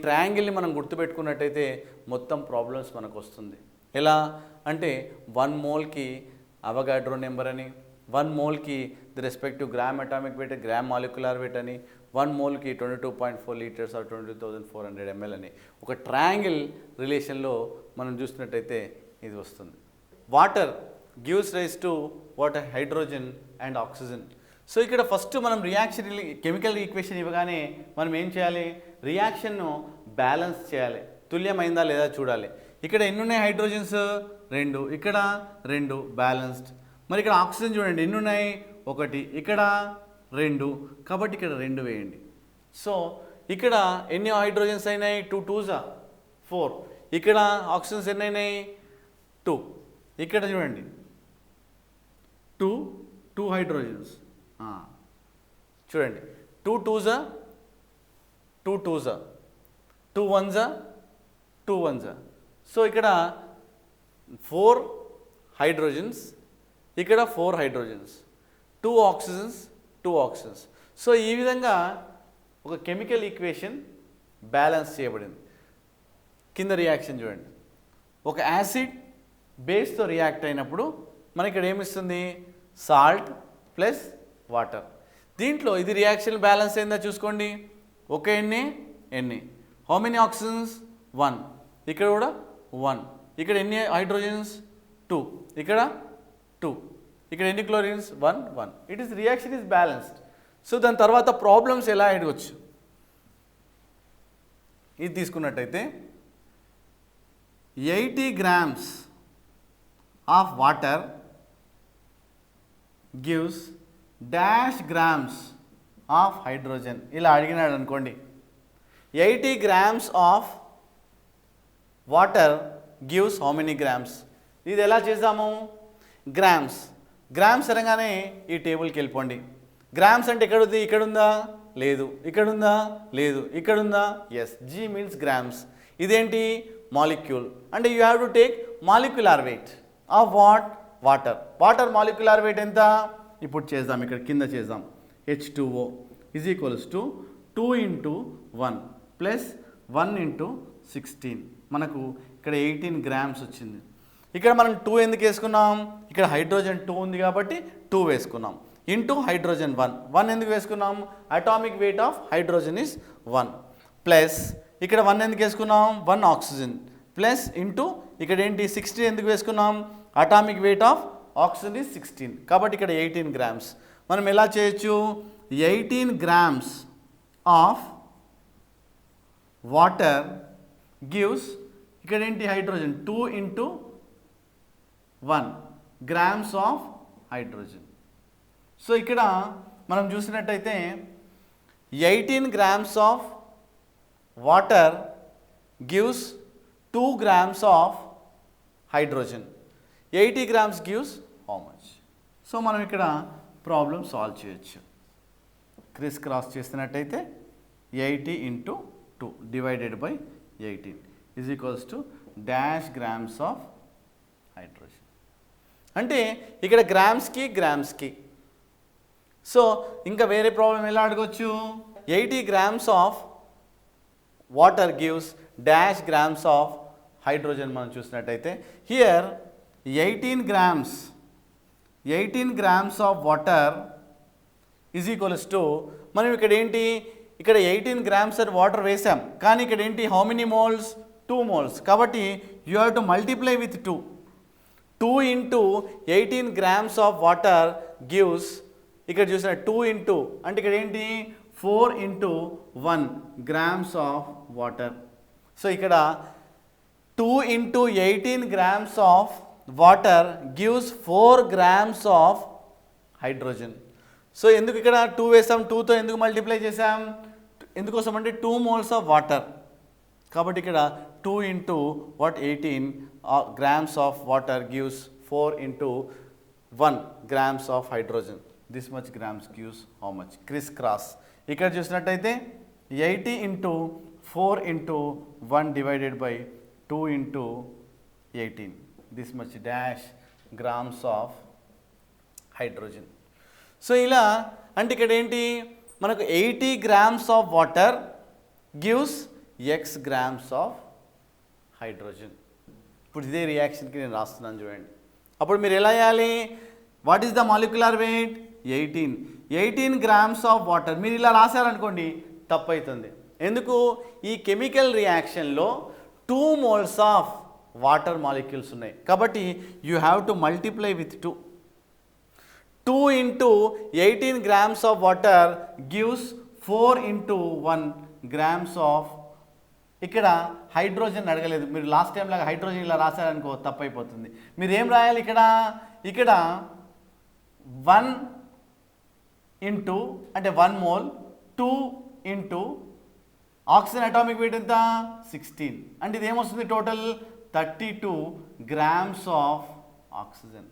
ట్రయాంగిల్ని మనం గుర్తుపెట్టుకున్నట్టయితే మొత్తం ప్రాబ్లమ్స్ మనకు వస్తుంది. ఎలా అంటే 1 మోల్కి అవగాడ్రో నెంబర్ అని, 1 మోల్కి the respective gram atomic weight, gram molecular weight అని, 1 మోల్కి 22.4 లీటర్స్ ఆర్ 22,400 ml అని ఒక ట్రయాంగిల్ రిలేషన్లో మనం చూసినట్టయితే ఇది వస్తుంది. Water gives rise to water, hydrogen and oxygen. So ఇక్కడ ఫస్ట్ మనం రియాక్షన్ కెమికల్ ఈక్వేషన్ ఇవ్వగానే మనం ఏం చేయాలి, రియాక్షన్ను బ్యాలెన్స్ చేయాలి, తుల్యమైందా లేదా చూడాలి. ఇక్కడ ఎన్ని ఉన్నాయి హైడ్రోజన్స్ 2, ఇక్కడ 2 బ్యాలెన్స్డ్. మరి ఇక్కడ ఆక్సిజన్ చూడండి ఎన్ని ఉన్నాయి 1, ఇక్కడ 2, కాబట్టి ఇక్కడ 2 వేయండి. సో ఇక్కడ ఎన్ని హైడ్రోజన్స్ అయినాయి 2 2s 4, ఇక్కడ ఆక్సిజన్స్ ఎన్ని అయినాయి 2, ఇక్కడ చూడండి 2 హైడ్రోజన్స్ చూడండి 2 2s 2 2s 2 1s 2 1s. So ఇక్కడ 4 హైడ్రోజన్స్, ఇక్కడ 4 హైడ్రోజన్స్, 2 ఆక్సిజన్స్ 2 ఆక్సిజన్స్. సో ఈ విధంగా ఒక కెమికల్ ఈక్వేషన్ బ్యాలెన్స్ చేయబడింది. కింద రియాక్షన్ చూడండి, ఒక యాసిడ్ బేస్తో రియాక్ట్ అయినప్పుడు మనకి ఇక్కడ ఏమిస్తుంది సాల్ట్ ప్లస్ వాటర్. దీంట్లో ఇది రియాక్షన్ బ్యాలెన్స్ అయిందా చూసుకోండి, ఒక ఎన్ని హౌ మెనీ ఆక్సిజన్స్ 1, ఇక్కడ కూడా 1, ఇక్కడ ఎన్ని హైడ్రోజన్స్ 2, ఇక్కడ 2, ఇక్కడ ఎన్ని chlorines 1 1. It is reaction is balanced. So దాని తర్వాత ప్రాబ్లమ్స్ ఎలా అడగవచ్చు, ఇది తీసుకున్నట్టయితే 80 grams of water gives dash grams of hydrogen. ఇలా అడిగినాడు అనుకోండి, 80 grams of water gives how many grams. ఇది ఎలా చేద్దాము, గ్రామ్స్ అనగానే ఈ టేబుల్కి వెళ్ళిపోండి. గ్రామ్స్ అంటే ఎక్కడ ఉంది, ఇక్కడ ఉందా లేదు, ఇక్కడ ఉందా లేదు, ఇక్కడ ఉందా ఎస్, జీ మీన్స్ గ్రామ్స్. ఇదేంటి మాలిక్యూల్, అంటే you have to take molecular weight of water molecular weight ఎంత ఇప్పుడు చేద్దాం, ఇక్కడ కింద చేద్దాం. H2O is equals to 2 × 1 plus 1 × 16, మనకు ఇక్కడ 18 grams వచ్చింది. ఇక్కడ మనం 2 ఎందుకు వేసుకున్నాం, ఇక్కడ హైడ్రోజన్ 2 ఉంది కాబట్టి 2 వేసుకున్నాం, ఇంటూ హైడ్రోజన్ 1 ఎందుకు వేసుకున్నాం, atomic weight of hydrogen is 1, plus ఇక్కడ 1 ఎందుకు వేసుకున్నాం 1 ఆక్సిజన్, ప్లస్ ఇంటూ ఇక్కడ ఏంటి 16 ఎందుకు వేసుకున్నాం, atomic weight of oxygen is 16, కాబట్టి ఇక్కడ 18 grams. మనం ఎలా చేయొచ్చు, 18 grams ఆఫ్ వాటర్ గివ్స్, ఇక్కడ ఏంటి hydrogen 2 × 1 grams of hydrogen. So ఇక్కడ మనం చూసినట్టయితే 18 grams of water gives 2 grams of hydrogen, 80 grams gives how much. So మనం ఇక్కడ ప్రాబ్లం సాల్వ్ చేయొచ్చు. క్రిస్ క్రాస్ చేస్తున్నట్టయితే 80 × 2 divided by 18 is equals to dash grams of hydrogen. అంటే ఇక్కడ గ్రామ్స్కి. సో ఇంకా వేరే ప్రాబ్లం ఎలా అడగవచ్చు, 80 grams of water gives dash grams of hydrogen. మనం చూసినట్టయితే here 18 grams of water is equals to, మనం ఇక్కడ ఏంటి, ఇక్కడ 18 grams అని వాటర్ వేసాం, కానీ ఇక్కడ ఏంటి హౌ మెనీ మోల్స్ 2 moles, కాబట్టి you have to multiply with 2 × 18 grams of water gives, ఇక్కడ చూసిన 2 × అంటే ఇక్కడ ఏంటి 4 × 1 grams ఆఫ్ వాటర్. సో ఇక్కడ 2 × 18 grams of water gives 4 grams of hydrogen. So ఎందుకు ఇక్కడ 2 వేసాం, 2తో ఎందుకు మల్టిప్లై చేసాం, ఎందుకోసం అంటే 2 moles ఆఫ్ వాటర్. కాబట్టి ఇక్కడ 2 into what 18 grams of water gives 4 into 1 grams of hydrogen. This much grams gives how much? Criss-cross. ఇక్కడ చూసినట్టయితే 80 into 4 into 1 divided by 2 into 18. This much dash grams of hydrogen. So ఇలా అంటే ఇక్కడ ఏంటి మనకు 80 grams of water gives x grams of hydrogen. ఇప్పుడు ఇదే రియాక్షన్కి నేను రాస్తున్నాను చూడండి. అప్పుడు మీరు ఎలా చేయాలి? What is the molecular weight? 18 grams of water. మీరు ఇలా రాశారనుకోండి తప్పు అవుతుంది. ఎందుకు? ఈ కెమికల్ రియాక్షన్లో 2 moles ఆఫ్ వాటర్ మాలిక్యూల్స్ ఉన్నాయి కాబట్టి you have to multiply with 2. 2 into 18 grams of water gives 4 into 1 grams of. ఇక్కడ హైడ్రోజన్ అడగలేదు. మీరు లాస్ట్ టైం లాగా హైడ్రోజన్ ఇలా రాశారనుకో తప్పు అయిపోతుంది. మీరు ఏం రాయాలి ఇక్కడ 1 into అంటే 1 mole 2 into oxygen atomic weight ఎంత 16 అంటే ఇది ఏమొస్తుంది total 32 grams of oxygen.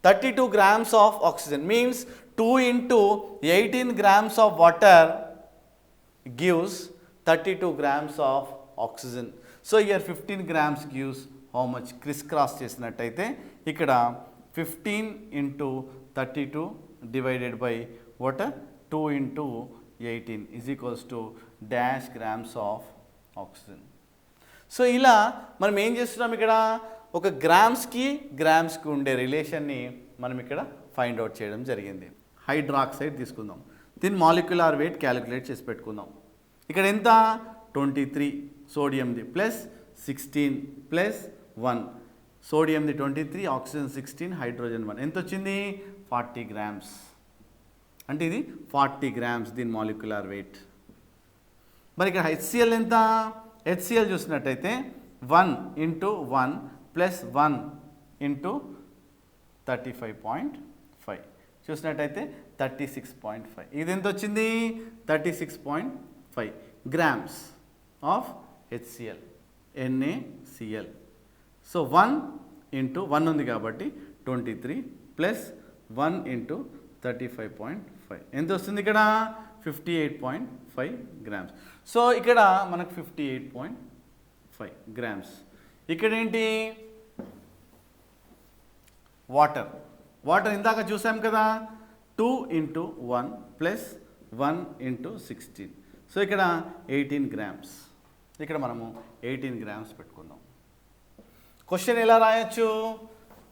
32 grams of oxygen means 2 into 18 grams of water gives 32 grams of oxygen. So here 15 grams gives how much? Criss-cross చేసినట్టయితే ఇక్కడ 15 into 32 divided by what? 2 into 18 is equals to dash grams of oxygen. So ఇలా మనం ఏం చేస్తున్నాం ఇక్కడ ఒక గ్రామ్స్కి ఉండే రిలేషన్ని మనం ఇక్కడ ఫైండ్ అవుట్ చేయడం జరిగింది. హైడ్రాక్సైడ్ తీసుకుందాం. దీని మాలిక్యులర్ వెయిట్ క్యాలిక్యులేట్ చేసి పెట్టుకుందాం. ఇక్కడ ఎంత 23 సోడియంది ప్లస్ 16 ప్లస్ 1 సోడియంది 23 ఆక్సిజన్ 16 హైడ్రోజన్ 1 ఎంత వచ్చింది 40 grams. అంటే ఇది 40 grams దీని మాలిక్యులర్ వెయిట్. మరి ఇక్కడ HCl ఎంత? HCl చూసినట్టయితే 1 into 1 ప్లస్ 1 into 35.5 చూసినట్టయితే 36.5. ఇది ఎంత వచ్చింది 36.5 grams of HCl NaCl. So 1 into 1 ఉంది కాబట్టి 23 ప్లస్ 1 into 35.5 ఎంత వస్తుంది ఇక్కడ 58.5 grams. సో ఇక్కడ మనకు 58.5 grams. ఇక్కడ ఏంటి వాటర్ ఇందాక చూసాం కదా 2 into 1 ప్లస్ 1 into 16. సో ఇక్కడ 18 grams. ఇక్కడ మనము 18 grams పెట్టుకుందాం. క్వశ్చన్ ఎలా రాయొచ్చు?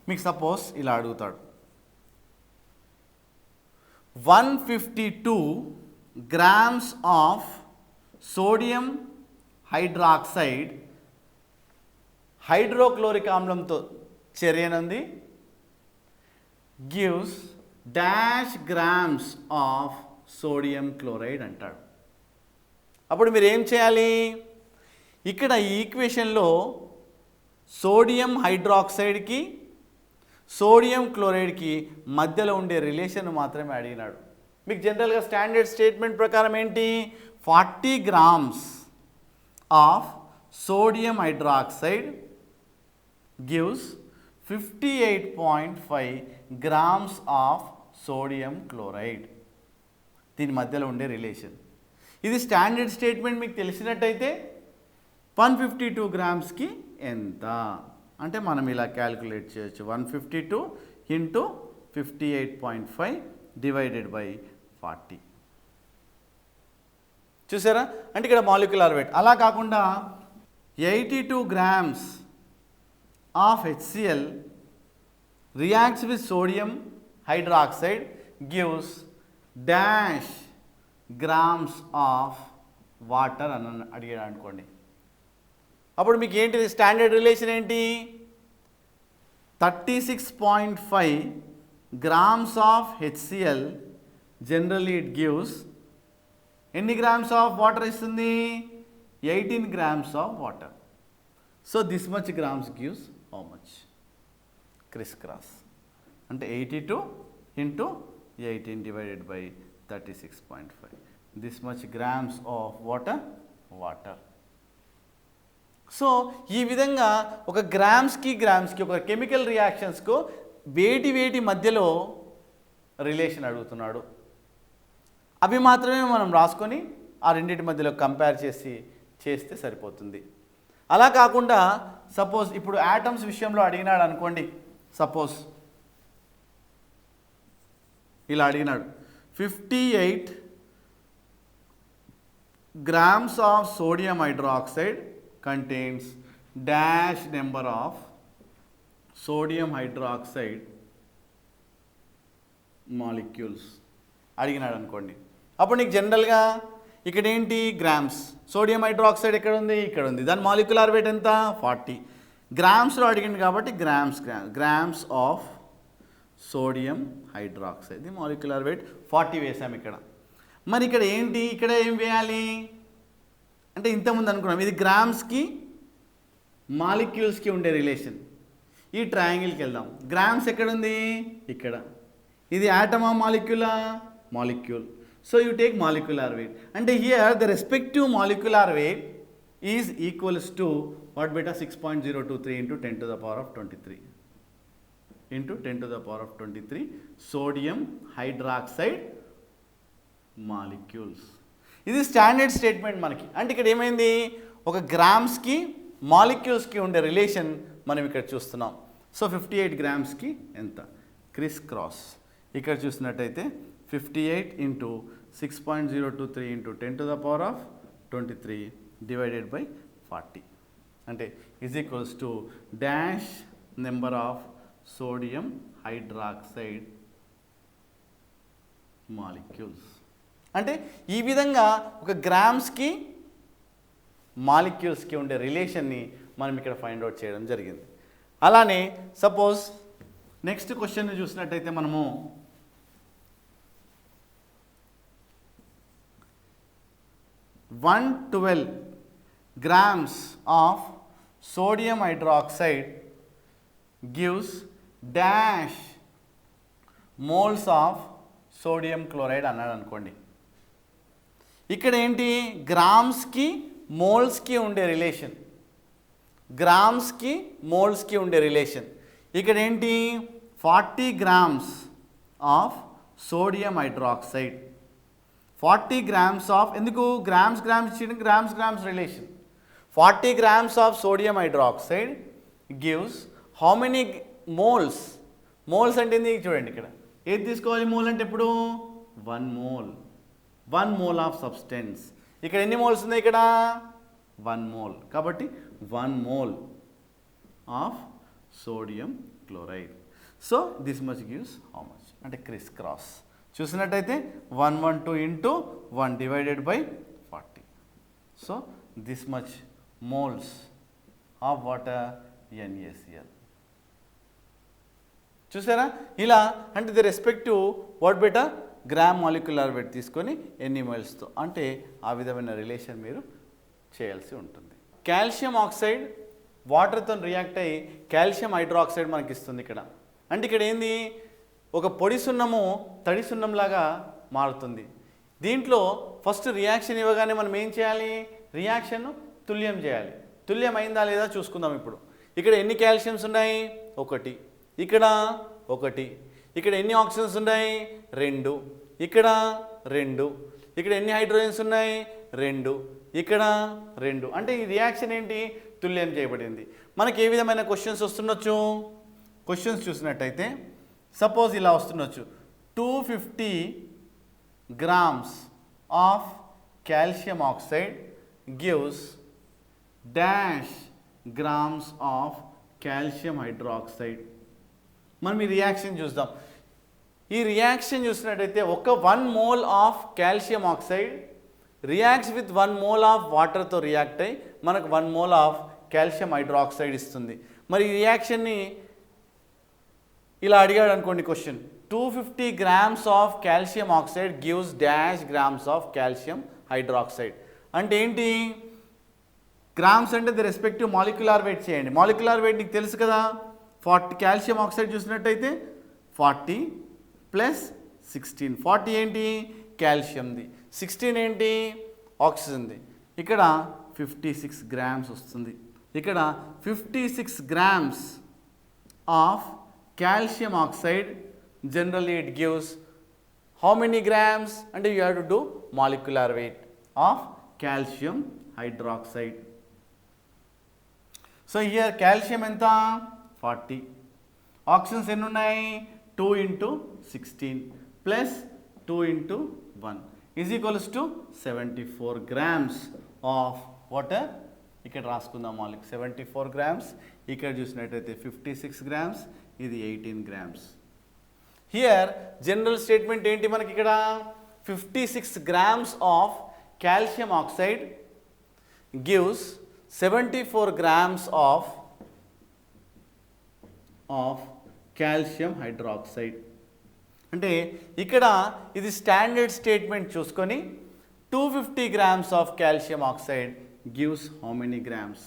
మీకు సపోజ్ ఇలా అడుగుతాడు 152 grams of sodium hydroxide hydrochloric ఆమ్లంతో చర్యనుంది gives dash grams of sodium chloride అంటాడు. అప్పుడు మీరు ఏం చేయాలి? ఇక్కడ ఈ ఈక్వేషన్లో సోడియం హైడ్రాక్సైడ్కి సోడియం క్లోరైడ్కి మధ్యలో ఉండే రిలేషన్ మాత్రమే అడిగినాడు. మీకు జనరల్గా స్టాండర్డ్ స్టేట్మెంట్ ప్రకారం ఏంటి 40 grams of sodium hydroxide gives 58.5 grams of sodium chloride. దీని మధ్యలో ఉండే రిలేషన్ ఇది స్టాండర్డ్ స్టేట్మెంట్ మీకు తెలిసినట్టయితే 152 గ్రామ్స్కి ఎంత అంటే మనం ఇలా క్యాలిక్యులేట్ చేయొచ్చు 152 ఇంటూ 58.5 డివైడెడ్ బై 40. చూసారా? అంటే ఇక్కడ మాలిక్యులర్ వెయిట్. అలా కాకుండా 82 grams of HCl reacts with sodium hydroxide gives dash grams of water అని అడిగాడు అనుకోండి. అప్పుడు మీకు ఏంటిది స్టాండర్డ్ రిలేషన్ ఏంటి 36.5 grams of HCl generally it gives ఎన్ని గ్రామ్స్ ఆఫ్ వాటర్ ఇస్తుంది 18 grams of water. So this much grams gives how much Chris-cross అంటే 82 into 18 divided by 36.5 this much grams of water so ఈ విధంగా ఒక గ్రామ్స్కి ఒక chemical రియాక్షన్స్కు వేటి మధ్యలో రిలేషన్ అడుగుతున్నాడు. అవి మాత్రమే మనం రాసుకొని ఆ రెండింటి మధ్యలో కంపేర్ చేస్తే సరిపోతుంది. అలా కాకుండా సపోజ్ ఇప్పుడు యాటమ్స్ విషయంలో అడిగినాడు అనుకోండి, సపోజ్ ఇలా అడిగినాడు 58 grams of sodium hydroxide contains dash number of sodium hydroxide molecules అడిగినాడు అనుకోండి. అప్పుడు నీకు జనరల్గా ఇక్కడ ఏంటి గ్రామ్స్, సోడియం హైడ్రాక్సైడ్ ఎక్కడ ఉంది, ఇక్కడ ఉంది. దాని మాలిక్యులర్ వెయిట్ ఎంత 40. గ్రామ్స్లో అడిగింది కాబట్టి grams of sodium hydroxide, the molecular weight 40 వేసాం ఇక్కడ. మరి ఇక్కడ ఏంటి, ఇక్కడ ఏం వేయాలి అంటే ఇంతకుముందు అనుకున్నాం ఇది గ్రామ్స్కి మాలిక్యూల్స్కి ఉండే రిలేషన్. ఈ ట్రయాంగిల్కి వెళ్దాం. గ్రామ్స్ ఎక్కడ ఉంది, ఇక్కడ. ఇది యాటమా మాలిక్యులా, molecule. So you take molecular weight. అంటే here the respective molecular weight is equals to what బేటా 6.023 into 10 to the power of 23 into 10 to the power of 23 sodium hydroxide molecules. ఇది స్టాండర్డ్ స్టేట్మెంట్ మనకి. అంటే ఇక్కడ ఏమైంది, ఒక గ్రామ్స్కి మాలిక్యూల్స్కి ఉండే రిలేషన్ మనం ఇక్కడ చూస్తున్నాం. సో 58 గ్రామ్స్కి ఎంత, క్రిస్ క్రాస్. ఇక్కడ చూసినట్టయితే 58 into 6.023 into 10 to the power of 23 divided by 40 అంటే is equals to dash number of sodium hydroxide molecules. అంటే ఈ విధంగా ఒక గ్రామ్స్కి మాలిక్యూల్స్కి ఉండే రిలేషన్ని మనం ఇక్కడ ఫైండ్ అవుట్ చేయడం జరిగింది. అలానే సపోజ్ నెక్స్ట్ క్వశ్చన్ చూసినట్టయితే మనము 112 grams of sodium hydroxide gives dash moles of sodium chloride అన్నాడు అనుకోండి. ఇక్కడ ఏంటి, గ్రామ్స్కి మోల్స్కి ఉండే రిలేషన్, గ్రామ్స్కి మోల్స్కి ఉండే రిలేషన్. ఇక్కడ ఏంటి 40 grams of sodium hydroxide, 40 grams of, ఎందుకు గ్రామ్స్ ఇచ్చింది, grams relation. 40 grams of sodium hydroxide gives how many moles. Moles అంటే ఏంది చూడండి, ఇక్కడ ఏది తీసుకోవాలి, మోల్ అంటే ఇప్పుడు 1 mole ఆఫ్ సబ్స్టెన్స్. ఇక్కడ ఎన్ని మోల్స్ ఉన్నాయి, ఇక్కడ 1 mole. కాబట్టి 1 mole of sodium chloride. So this much gives how much అంటే క్రిస్ క్రాస్. చూసినట్టయితే 112 into 1 divided by 40. So this much moles of water NaCl. చూసారా, ఇలా అంటే the respective what beta gram molecular wait తీసుకొని ఎన్ని మోల్స్తో, అంటే ఆ విధమైన రిలేషన్ మీరు చేయాల్సి ఉంటుంది. కాల్షియం ఆక్సైడ్ వాటర్తో రియాక్ట్ అయ్యి కాల్షియం హైడ్రాక్సైడ్ మనకి ఇస్తుంది ఇక్కడ. అంటే ఇక్కడ ఏంది, ఒక పొడి సున్నము తడి సున్నంలాగా మారుతుంది. దీంట్లో ఫస్ట్ రియాక్షన్ ఇవ్వగానే మనం ఏం చేయాలి, రియాక్షన్ తుల్యం చేయాలి. తుల్యం అయిందా లేదా చూసుకుందాం. ఇప్పుడు ఇక్కడ ఎన్ని కాల్షియమ్స్ ఉన్నాయి, 1, ఇక్కడ 1, ఇక్కడ ఎన్ని ఆక్సిజన్స్ ఉన్నాయి, 2, ఇక్కడ 2, ఇక్కడ ఎన్ని హైడ్రోజన్స్ ఉన్నాయి, 2, ఇక్కడ 2. అంటే ఈ రియాక్షన్ ఏంటి, తుల్యం చేయబడింది. మనకి ఏ విధమైన క్వశ్చన్స్ వస్తుండొచ్చు, క్వశ్చన్స్ చూసినట్టయితే సపోజ్ ఇలా వస్తుండొచ్చు, 250 grams of calcium oxide gives dash grams of calcium hydroxide. మనం ఈ రియాక్షన్ చూద్దాం. ఈ రియాక్షన్ చూసినట్టయితే ఒక 1 mole of calcium oxide reacts with 1 mole of వాటర్తో రియాక్ట్ అయ్యి మనకు 1 mole ఆఫ్ కాల్షియం హైడ్రాక్సైడ్ ఇస్తుంది. మరి ఈ రియాక్షన్ని ఇలా అడిగాడు అనుకోండి question, 250 grams of calcium oxide gives dash grams of calcium hydroxide. అంటే ఏంటి, గ్రామ్స్ అంటే ది రెస్పెక్టివ్ మాలిక్యులర్ వెయిట్ చేయండి. మాలిక్యులర్ వెయిట్ నీకు తెలుసు కదా, 40 కాల్షియం ఆక్సైడ్ చూసినట్టయితే 40 + 16. 40 ఏంటి, కాల్షియంది, 16 ఏంటి, ఆక్సిజన్ది. ఇక్కడ 56 grams వస్తుంది. ఇక్కడ 56 grams of calcium oxide, generally it gives how many grams, and you have to do molecular weight of calcium hydroxide. So here calcium enta 40, oxygens enni unnayi 2 into 16 plus 2 into 1 is equals to 74 grams of water. ఇక్కడ రాసుకుందాం Malik 74 grams, ఇక్కడ చూసినట్టయితే 56 grams, ఇది 18 grams. Here general statement ఏంటి మనకి ఇక్కడ 56 grams of calcium oxide gives 74 grams of calcium hydroxide. అంటే ఇక్కడ ఇది స్టాండర్డ్ స్టేట్మెంట్ చూసుకొని 250 grams of calcium oxide gives how many grams.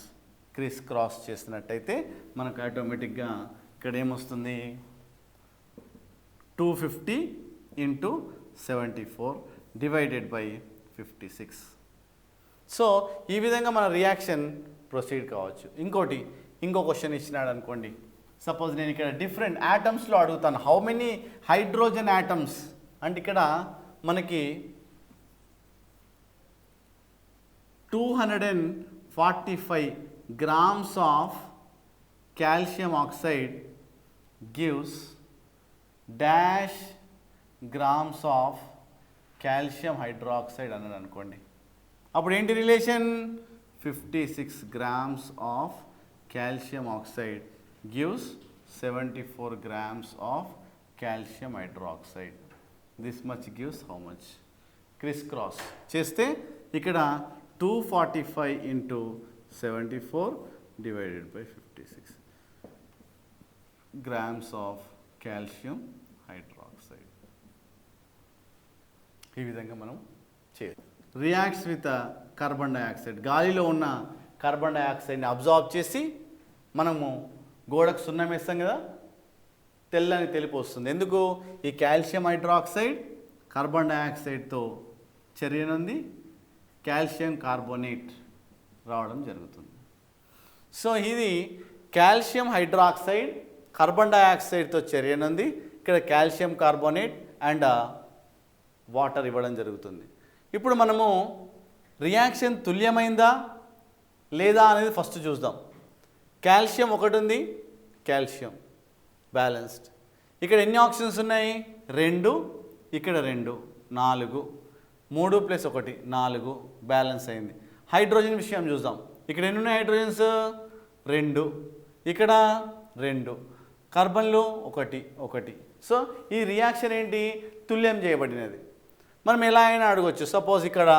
Criss cross చేసినట్టయితే మనకు ఆటోమేటిక్గా ఇక్కడ ఏమొస్తుంది 250 into 74 డివైడెడ్ బై 56. సో ఈ విధంగా మన రియాక్షన్ ప్రొసీడ్ కావచ్చు. ఇంకో క్వశ్చన్ ఇచ్చినాడు అనుకోండి, సపోజ్ నేను ఇక్కడ డిఫరెంట్ యాటమ్స్లో అడుగుతాను హౌ మెనీ హైడ్రోజన్ యాటమ్స్ అంటే ఇక్కడ మనకి 245 grams of calcium oxide gives dash grams of calcium hydroxide అన్నాడు అనుకోండి. అప్పుడు ఏంటి relation 56 grams of calcium oxide gives 74 grams of calcium hydroxide. This much gives how much? Criss cross చేస్తే ఇక్కడ 245 into 74 divided by 56 grams of calcium hydroxide. ఈ విధంగా మనం చేయాలి. రియాక్ట్స్ విత్ కార్బన్ డైఆక్సైడ్, గాలిలో ఉన్న కార్బన్ డైఆక్సైడ్ని అబ్జార్బ్ చేసి మనము గోడకు సున్నం వేస్తాం కదా, తెల్లని తెలుపు వస్తుంది. ఎందుకు? ఈ కాల్షియం హైడ్రాక్సైడ్ కార్బన్ డైఆక్సైడ్తో చర్యనుంది, కాల్షియం కార్బోనేట్ రావడం జరుగుతుంది. సో ఇది కాల్షియం హైడ్రాక్సైడ్ కార్బన్ డైఆక్సైడ్తో చర్యనుంది, ఇక్కడ కాల్షియం కార్బోనేట్ అండ్ వాటర్ ఇవ్వడం జరుగుతుంది. ఇప్పుడు మనము రియాక్షన్ తుల్యమైందా లేదా అనేది ఫస్ట్ చూద్దాం. కాల్షియం ఒకటి ఉంది, కాల్షియం బ్యాలెన్స్డ్. ఇక్కడ ఎన్ని ఆక్సిజన్స్ ఉన్నాయి? 2, ఇక్కడ 2, 4, 3 + 1 4 బ్యాలెన్స్ అయింది. హైడ్రోజన్ విషయం చూద్దాం. ఇక్కడ ఎన్ని ఉన్నాయి హైడ్రోజన్స్? 2, ఇక్కడ 2, కార్బన్లు 1 1. సో ఈ రియాక్షన్ ఏంటి? తుల్యం చేయబడినది. మనం ఎలా అయినా అడగవచ్చు. సపోజ్ ఇక్కడ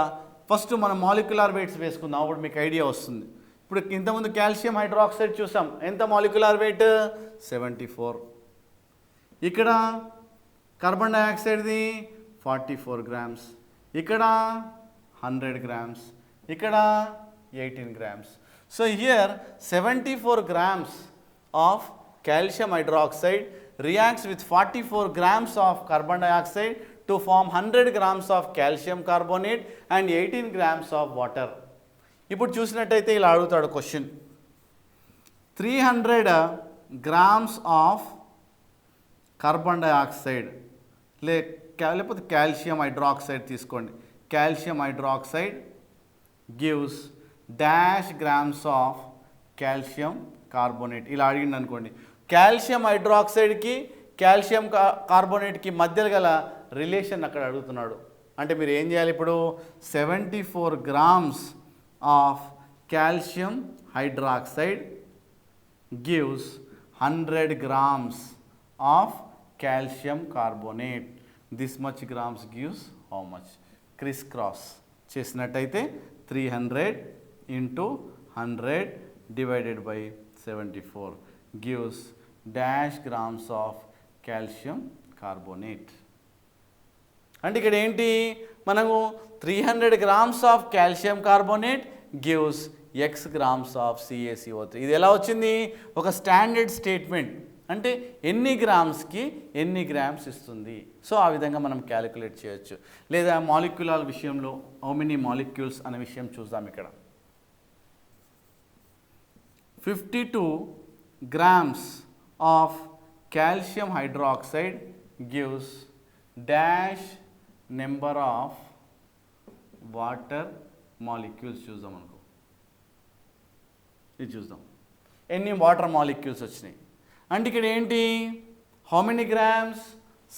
ఫస్ట్ మనం మాలిక్యులర్ వెయిట్స్ వేసుకుందాం, అప్పుడు మీకు ఐడియా వస్తుంది. ఇప్పుడు ఇంతకుముందు కాల్షియం హైడ్రాక్సైడ్ చూసాం, ఎంత మాలిక్యులర్ వెయిట్? 74. ఇక్కడ కార్బన్ డైఆక్సైడ్ది 44 grams, ఇక్కడ 100 grams, ఇక్కడ 18 grams. So here 74 grams of calcium hydroxide reacts with 44 grams of carbon dioxide to form 100 grams of calcium carbonate and 18 grams of water. ఇప్పుడు చూసినట్టయితే ఇలా అడుగుతాడు question, 300 grams of carbon dioxide లేకపోతే calcium hydroxide తీసుకోండి. Calcium hydroxide gives dash grams of calcium carbonate ఇలా అడిగింది అనుకోండి. Calcium హైడ్రాక్సైడ్కి calcium కార్బోనేట్కి మధ్యలో గల రిలేషన్ అక్కడ అడుగుతున్నాడు. అంటే మీరు ఏం చేయాలి ఇప్పుడు? 74 grams of calcium hydroxide gives 100 grams of calcium carbonate. This much grams gives how much? Criss cross చేసినట్టయితే 300 into 100 divided by 74 gives dash grams of calcium carbonate. అంటే ఇక్కడ ఏంటి? మనము 300 grams of calcium carbonate gives x grams of CaCO3. ఇది ఎలా వచ్చింది? ఒక standard statement, అంటే ఎన్ని గ్రామ్స్కి ఎన్ని గ్రామ్స్ ఇస్తుంది. సో ఆ విధంగా మనం క్యాలిక్యులేట్ చేయొచ్చు. లేదా మాలిక్యులర్ విషయంలో హౌ మెనీ మాలిక్యూల్స్ అనే విషయం చూద్దాం. ఇక్కడ 52 grams of calcium hydroxide gives dash number of water molecules. చూద్దాం అనుకో, ఇది చూద్దాం ఎన్ని వాటర్ మాలిక్యూల్స్ వచ్చినాయి అంటే ఇక్కడ ఏంటి, how many grams,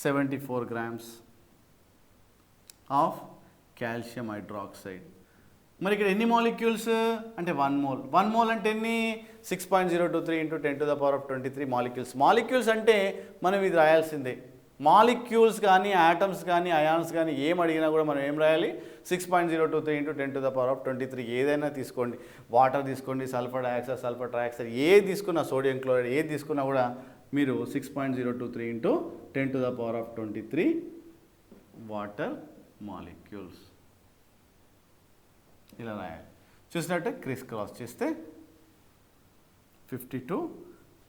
74 grams of calcium hydroxide. మరి ఇక్కడ ఎన్ని మాలిక్యూల్స్ అంటే 1 mole. 1 mole అంటే ఎన్ని, 6.023 × 10⁻23 మాలిక్యూల్స్. మాలిక్యూల్స్ అంటే మనం ఇది రాయాల్సిందే. మాలిక్యూల్స్ కానీ యాటమ్స్ కానీ అయాన్స్ కానీ ఏం అడిగినా కూడా మనం ఏం రాయాలి, 6.023 × 10⁻23. ఏదైనా తీసుకోండి, వాటర్ తీసుకోండి, సల్ఫర్ డయాక్సైడ్, సల్ఫర్ ట్రైఆక్సైడ్, ఏది తీసుకున్నా, సోడియం క్లోరైడ్ ఏది తీసుకున్నా కూడా మీరు 6.023 × 10⁻23 వాటర్ మాలిక్యూల్స్ ఇలా రాయాలి. చూసినట్టే క్రిస్ క్రాస్ చేస్తే 52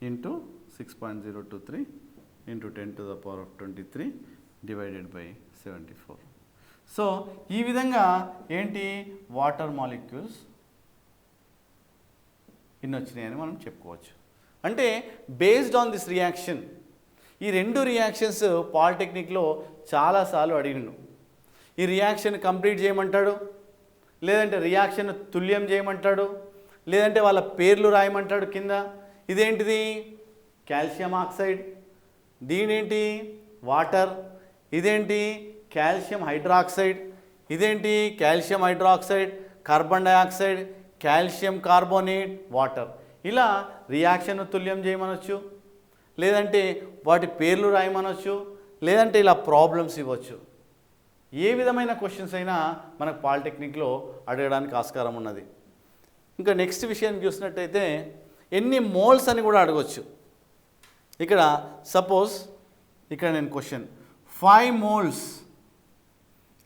× 6.023 × 10⁻23 డివైడెడ్ బై 74. సో ఈ విధంగా ఏంటి వాటర్ మాలిక్యూల్స్ ఇన్ని వచ్చినాయని మనం చెప్పుకోవచ్చు. అంటే బేస్డ్ ఆన్ దిస్ రియాక్షన్, ఈ రెండు రియాక్షన్స్ పాలిటెక్నిక్లో చాలాసార్లు అడిగిను. ఈ రియాక్షన్ కంప్లీట్ చేయమంటాడు, లేదంటే రియాక్షన్ తుల్యం చేయమంటాడు, లేదంటే వాళ్ళ పేర్లు రాయమంటాడు కింద. ఇదేంటిది కాల్షియం ఆక్సైడ్, దీనేంటి వాటర్, ఇదేంటి కాల్షియం హైడ్రాక్సైడ్, ఇదేంటి calcium hydroxide, carbon dioxide, calcium carbonate, water. ఇలా రియాక్షన్ తుల్యం చేయమనొచ్చు, లేదంటే వాటి పేర్లు రాయమనొచ్చు, లేదంటే ఇలా ప్రాబ్లమ్స్ ఇవ్వచ్చు. ఏ విధమైన క్వశ్చన్స్ అయినా మనకు పాలిటెక్నిక్లో అడగడానికి ఆస్కారం ఉన్నది. ఇంకా నెక్స్ట్ విషయాన్ని చూసినట్టయితే ఎన్ని మోల్స్ అని కూడా అడగవచ్చు. ఇక్కడ సపోజ్ ఇక్కడ నేను question 5 moles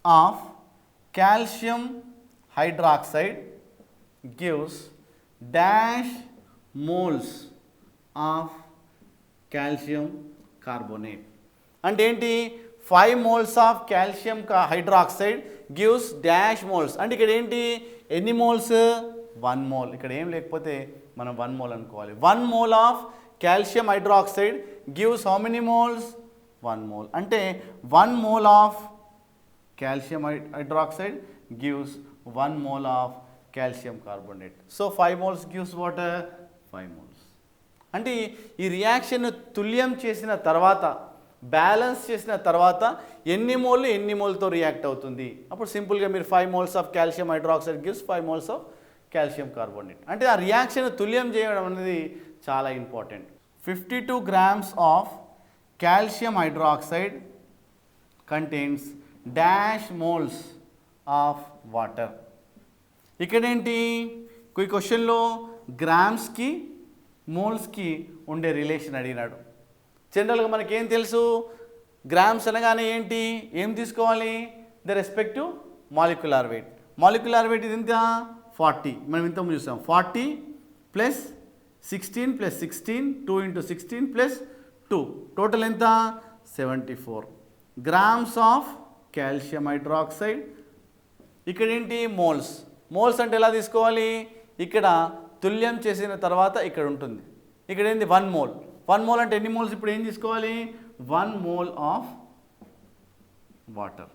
of calcium hydroxide gives dash moles of calcium carbonate. అంటే ఏంటి, 5 moles of calcium hydroxide gives dash moles. అంటే ఇక్కడ ఏంటి ఎన్ని మోల్స్, 1 mole. ఇక్కడ ఏం లేకపోతే మనం 1 mole అనుకోవాలి. 1 mole of calcium hydroxide gives how many moles, 1 mole. అంటే 1 mole of calcium hydroxide gives 1 mole of calcium carbonate. So 5 moles gives water, 5 moles. అంటే ఈ రియాక్షన్ తుల్యం చేసిన తర్వాత, బ్యాలెన్స్ చేసిన తర్వాత ఎన్ని మోల్తో రియాక్ట్ అవుతుంది. అప్పుడు సింపుల్గా మీరు 5 moles of calcium hydroxide gives 5 moles of calcium carbonate. అంటే ఆ రియాక్షన్ తుల్యం చేయడం అనేది చాలా important. 52 grams of calcium hydroxide contains dash moles of water. ఇక్కడేంటి ఈ క్వశ్చన్లో గ్రామ్స్కి మోల్స్కి ఉండే రిలేషన్ అడిగినాడు. జనరల్గా మనకేం తెలుసు, గ్రామ్స్ అనగానే ఏంటి, ఏం తీసుకోవాలి, the respective molecular weight. Molecular wait ఇది ఎంత, 40. మనం ఇంత చూసాం 40 + 16 + 16, 2 × 16 + 2, టోటల్ ఎంత 74 grams ఆఫ్ కాల్షియం హైడ్రాక్సైడ్. ఇక్కడ ఏంటి మోల్స్. మోల్స్ అంటే ఎలా తీసుకోవాలి, ఇక్కడ తుల్యం చేసిన తర్వాత ఇక్కడ ఉంటుంది. ఇక్కడ ఏంటి 1 mole. 1 mole అంటే ఎన్ని మోల్స్, ఇప్పుడు ఏం తీసుకోవాలి, 1 mole of water.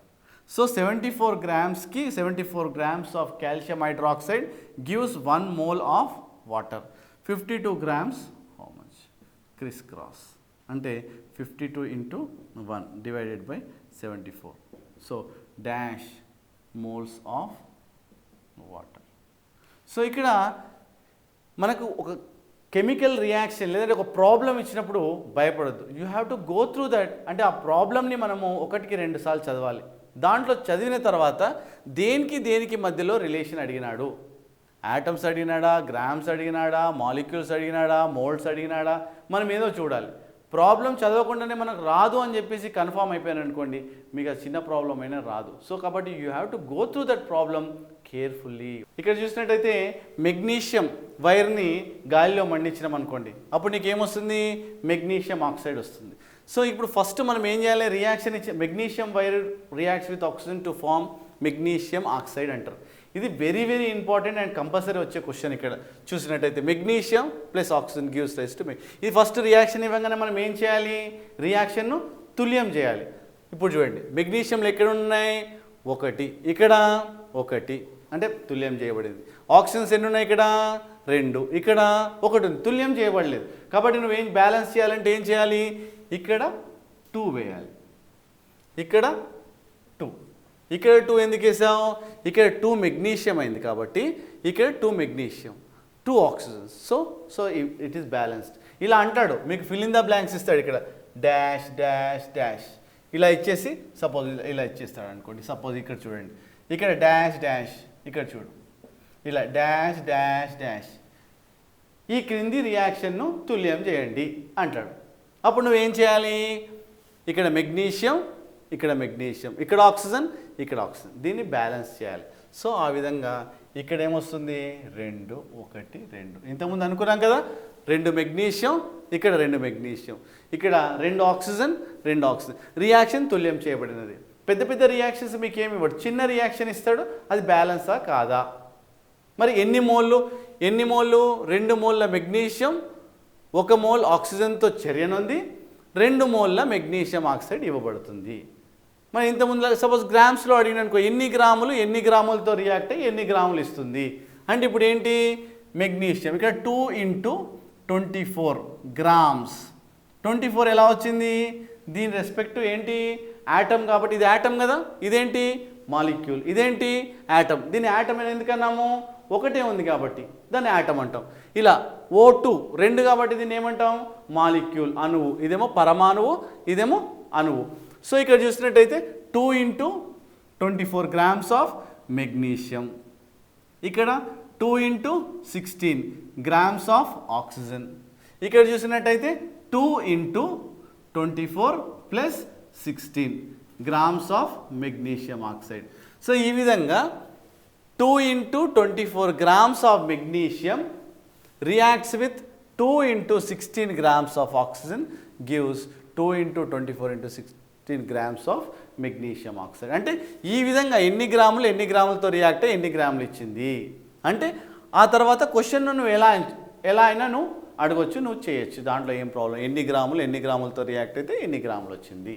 So 74 gramsకి 74 grams of calcium hydroxide gives 1 mole of water. 52 grams how much, criss cross అంటే 52 × 1 divided by 74. So dash moles of water. So ఇక్కడ మనకు ఒక కెమికల్ రియాక్షన్ లేదంటే ఒక ప్రాబ్లం ఇచ్చినప్పుడు భయపడద్దు. You have to go through that. అంటే ఆ ప్రాబ్లమ్ని మనము 1కి 2 సార్లు చదవాలి. దాంట్లో చదివిన తర్వాత దేనికి మధ్యలో రిలేషన్ అడిగినాడు, యాటమ్స్ అడిగినాడా, గ్రామ్స్ అడిగినాడా, మాలిక్యూల్స్ అడిగినాడా, మోల్స్ అడిగినాడా, మనం ఏదో చూడాలి. ప్రాబ్లం చదవకుండానే మనకు రాదు అని చెప్పేసి కన్ఫామ్ అయిపోయాను అనుకోండి, మీకు అది చిన్న ప్రాబ్లం అయినా రాదు. సో కాబట్టి you have to go through that problem carefully. ఇక్కడ చూసినట్టయితే మెగ్నీషియం వైర్ని గాలిలో మండించినాం అనుకోండి, అప్పుడు నీకు ఏమొస్తుంది, మెగ్నీషియం ఆక్సైడ్ వస్తుంది. సో ఇప్పుడు ఫస్ట్ మనం ఏం చేయాలి, రియాక్షన్ ఇచ్చి magnesium wire reacts with oxygen to form magnesium oxide అంటారు. ఇది very very important and compulsory వచ్చే క్వశ్చన్ ఇక్కడ చూసినట్టయితే magnesium plus oxygen gives rise to ఇది ఫస్ట్ రియాక్షన్ ఇవ్వగానే మనం ఏం చేయాలి రియాక్షన్ను తుల్యం చేయాలి ఇప్పుడు చూడండి మెగ్నీషియంలో ఎక్కడ ఉన్నాయి ఒకటి ఇక్కడ ఒకటి అంటే తుల్యం చేయబడింది ఆక్సిజన్స్ ఎన్ని ఉన్నాయి ఇక్కడ రెండు ఇక్కడ ఒకటి ఉంది తుల్యం చేయబడలేదు కాబట్టి నువ్వేం బ్యాలెన్స్ చేయాలంటే ఏం చేయాలి ఇక్కడ 2 వేయాలి ఇక్కడ 2 ఇక్కడ 2 ఎందుకు వేసాం ఇక్కడ 2 మెగ్నీషియం అయింది కాబట్టి ఇక్కడ 2 magnesium 2 oxygens so it is balanced ఇలా అంటాడు మీకు ఫిల్ ఇన్ ద బ్లాంక్స్ ఇస్తాడు ఇక్కడ డాష్ డాష్ డాష్ ఇలా ఇచ్చేసి సపోజ్ ఇలా ఇచ్చేస్తాడు అనుకోండి సపోజ్ ఇక్కడ చూడండి ఇక్కడ డాష్ డాష్ ఇక్కడ చూడు ఇలా డాష్ డాష్ డాష్ ఈ క్రింది రియాక్షన్ను తుల్యం చేయండి అంటాడు అప్పుడు నువ్వేం చేయాలి ఇక్కడ మెగ్నీషియం ఇక్కడ ఆక్సిజన్ దీన్ని బ్యాలెన్స్ చేయాలి సో ఆ విధంగా ఇక్కడ ఏమొస్తుంది 2 1 2 ఇంతకుముందు అనుకున్నాం కదా 2 మెగ్నీషియం ఇక్కడ 2 మెగ్నీషియం ఇక్కడ 2 ఆక్సిజన్ రియాక్షన్ తుల్యం చేయబడినది పెద్ద పెద్ద రియాక్షన్స్ మీకు ఏమి ఇవ్వడు చిన్న రియాక్షన్ ఇస్తాడు అది బ్యాలెన్సా కాదా మరి ఎన్ని మోళ్ళు 2 మోల్ల మెగ్నీషియం 1 మోల్ ఆక్సిజన్తో చర్యనుంది 2 మోల్ల మెగ్నీషియం ఆక్సైడ్ ఇవ్వబడుతుంది మరి ఇంతకుముందు సపోజ్ గ్రామ్స్లో అడిగిననుకో ఎన్ని గ్రాములతో రియాక్ట్ అయ్యి ఎన్ని గ్రాములు ఇస్తుంది అంటే ఇప్పుడు ఏంటి మెగ్నీషియం ఇక్కడ 2 × 24 గ్రామ్స్ 24 ఎలా వచ్చింది దీని రెస్పెక్ట్ ఏంటి ఆటమ్ కాబట్టి ఇది ఆటమ్ కదా ఇదేంటి మాలిక్యూల్ ఇదేంటి ఆటమ్ దీన్ని ఆటమ్ అని ఎందుకన్నాము ఒకటే ఉంది కాబట్టి దాన్ని ఆటమ్ అంటాం ఇలా O2 2 కాబట్టి దీన్ని ఏమంటాం మాలిక్యూల్ అణువు ఇదేమో పరమాణువు ఇదేమో అణువు సో ఇక్కడ చూసినట్టయితే 2 × 24 గ్రామ్స్ ఆఫ్ మెగ్నీషియం ఇక్కడ 2 × 16 గ్రామ్స్ ఆఫ్ ఆక్సిజన్ ఇక్కడ చూసినట్టయితే 2 × 24 + 16 grams of magnesium oxide so ఈ విధంగా 2 × 24 grams of magnesium reacts with 2 × 16 grams of oxygen gives 2 × 24 × 16 grams of magnesium oxide. అంటే ఈ విధంగా ఎన్ని గ్రాములతో రియాక్ట్ అయ్యి ఎన్ని గ్రాములు ఇచ్చింది అంటే ఆ తర్వాత క్వశ్చన్ నువ్వు ఎలా అయినా నువ్వు అడగొచ్చు నువ్వు చేయొచ్చు దాంట్లో ఏం ప్రాబ్లం ఎన్ని గ్రాములతో రియాక్ట్ అయితే ఎన్ని గ్రాములు వచ్చింది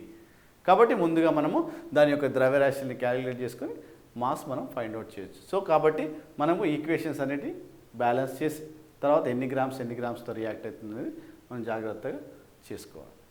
కాబట్టి ముందుగా మనము దాని యొక్క ద్రవ్యరాశిని క్యాలిక్యులేట్ చేసుకొని మాస్ మనం ఫైండ్ అవుట్ చేయొచ్చు సో కాబట్టి మనము ఈక్వేషన్స్ అనేవి బ్యాలెన్స్ చేసి తర్వాత ఎన్ని గ్రామ్స్తో రియాక్ట్ అవుతుంది అనేది మనం జాగ్రత్తగా చేసుకోవాలి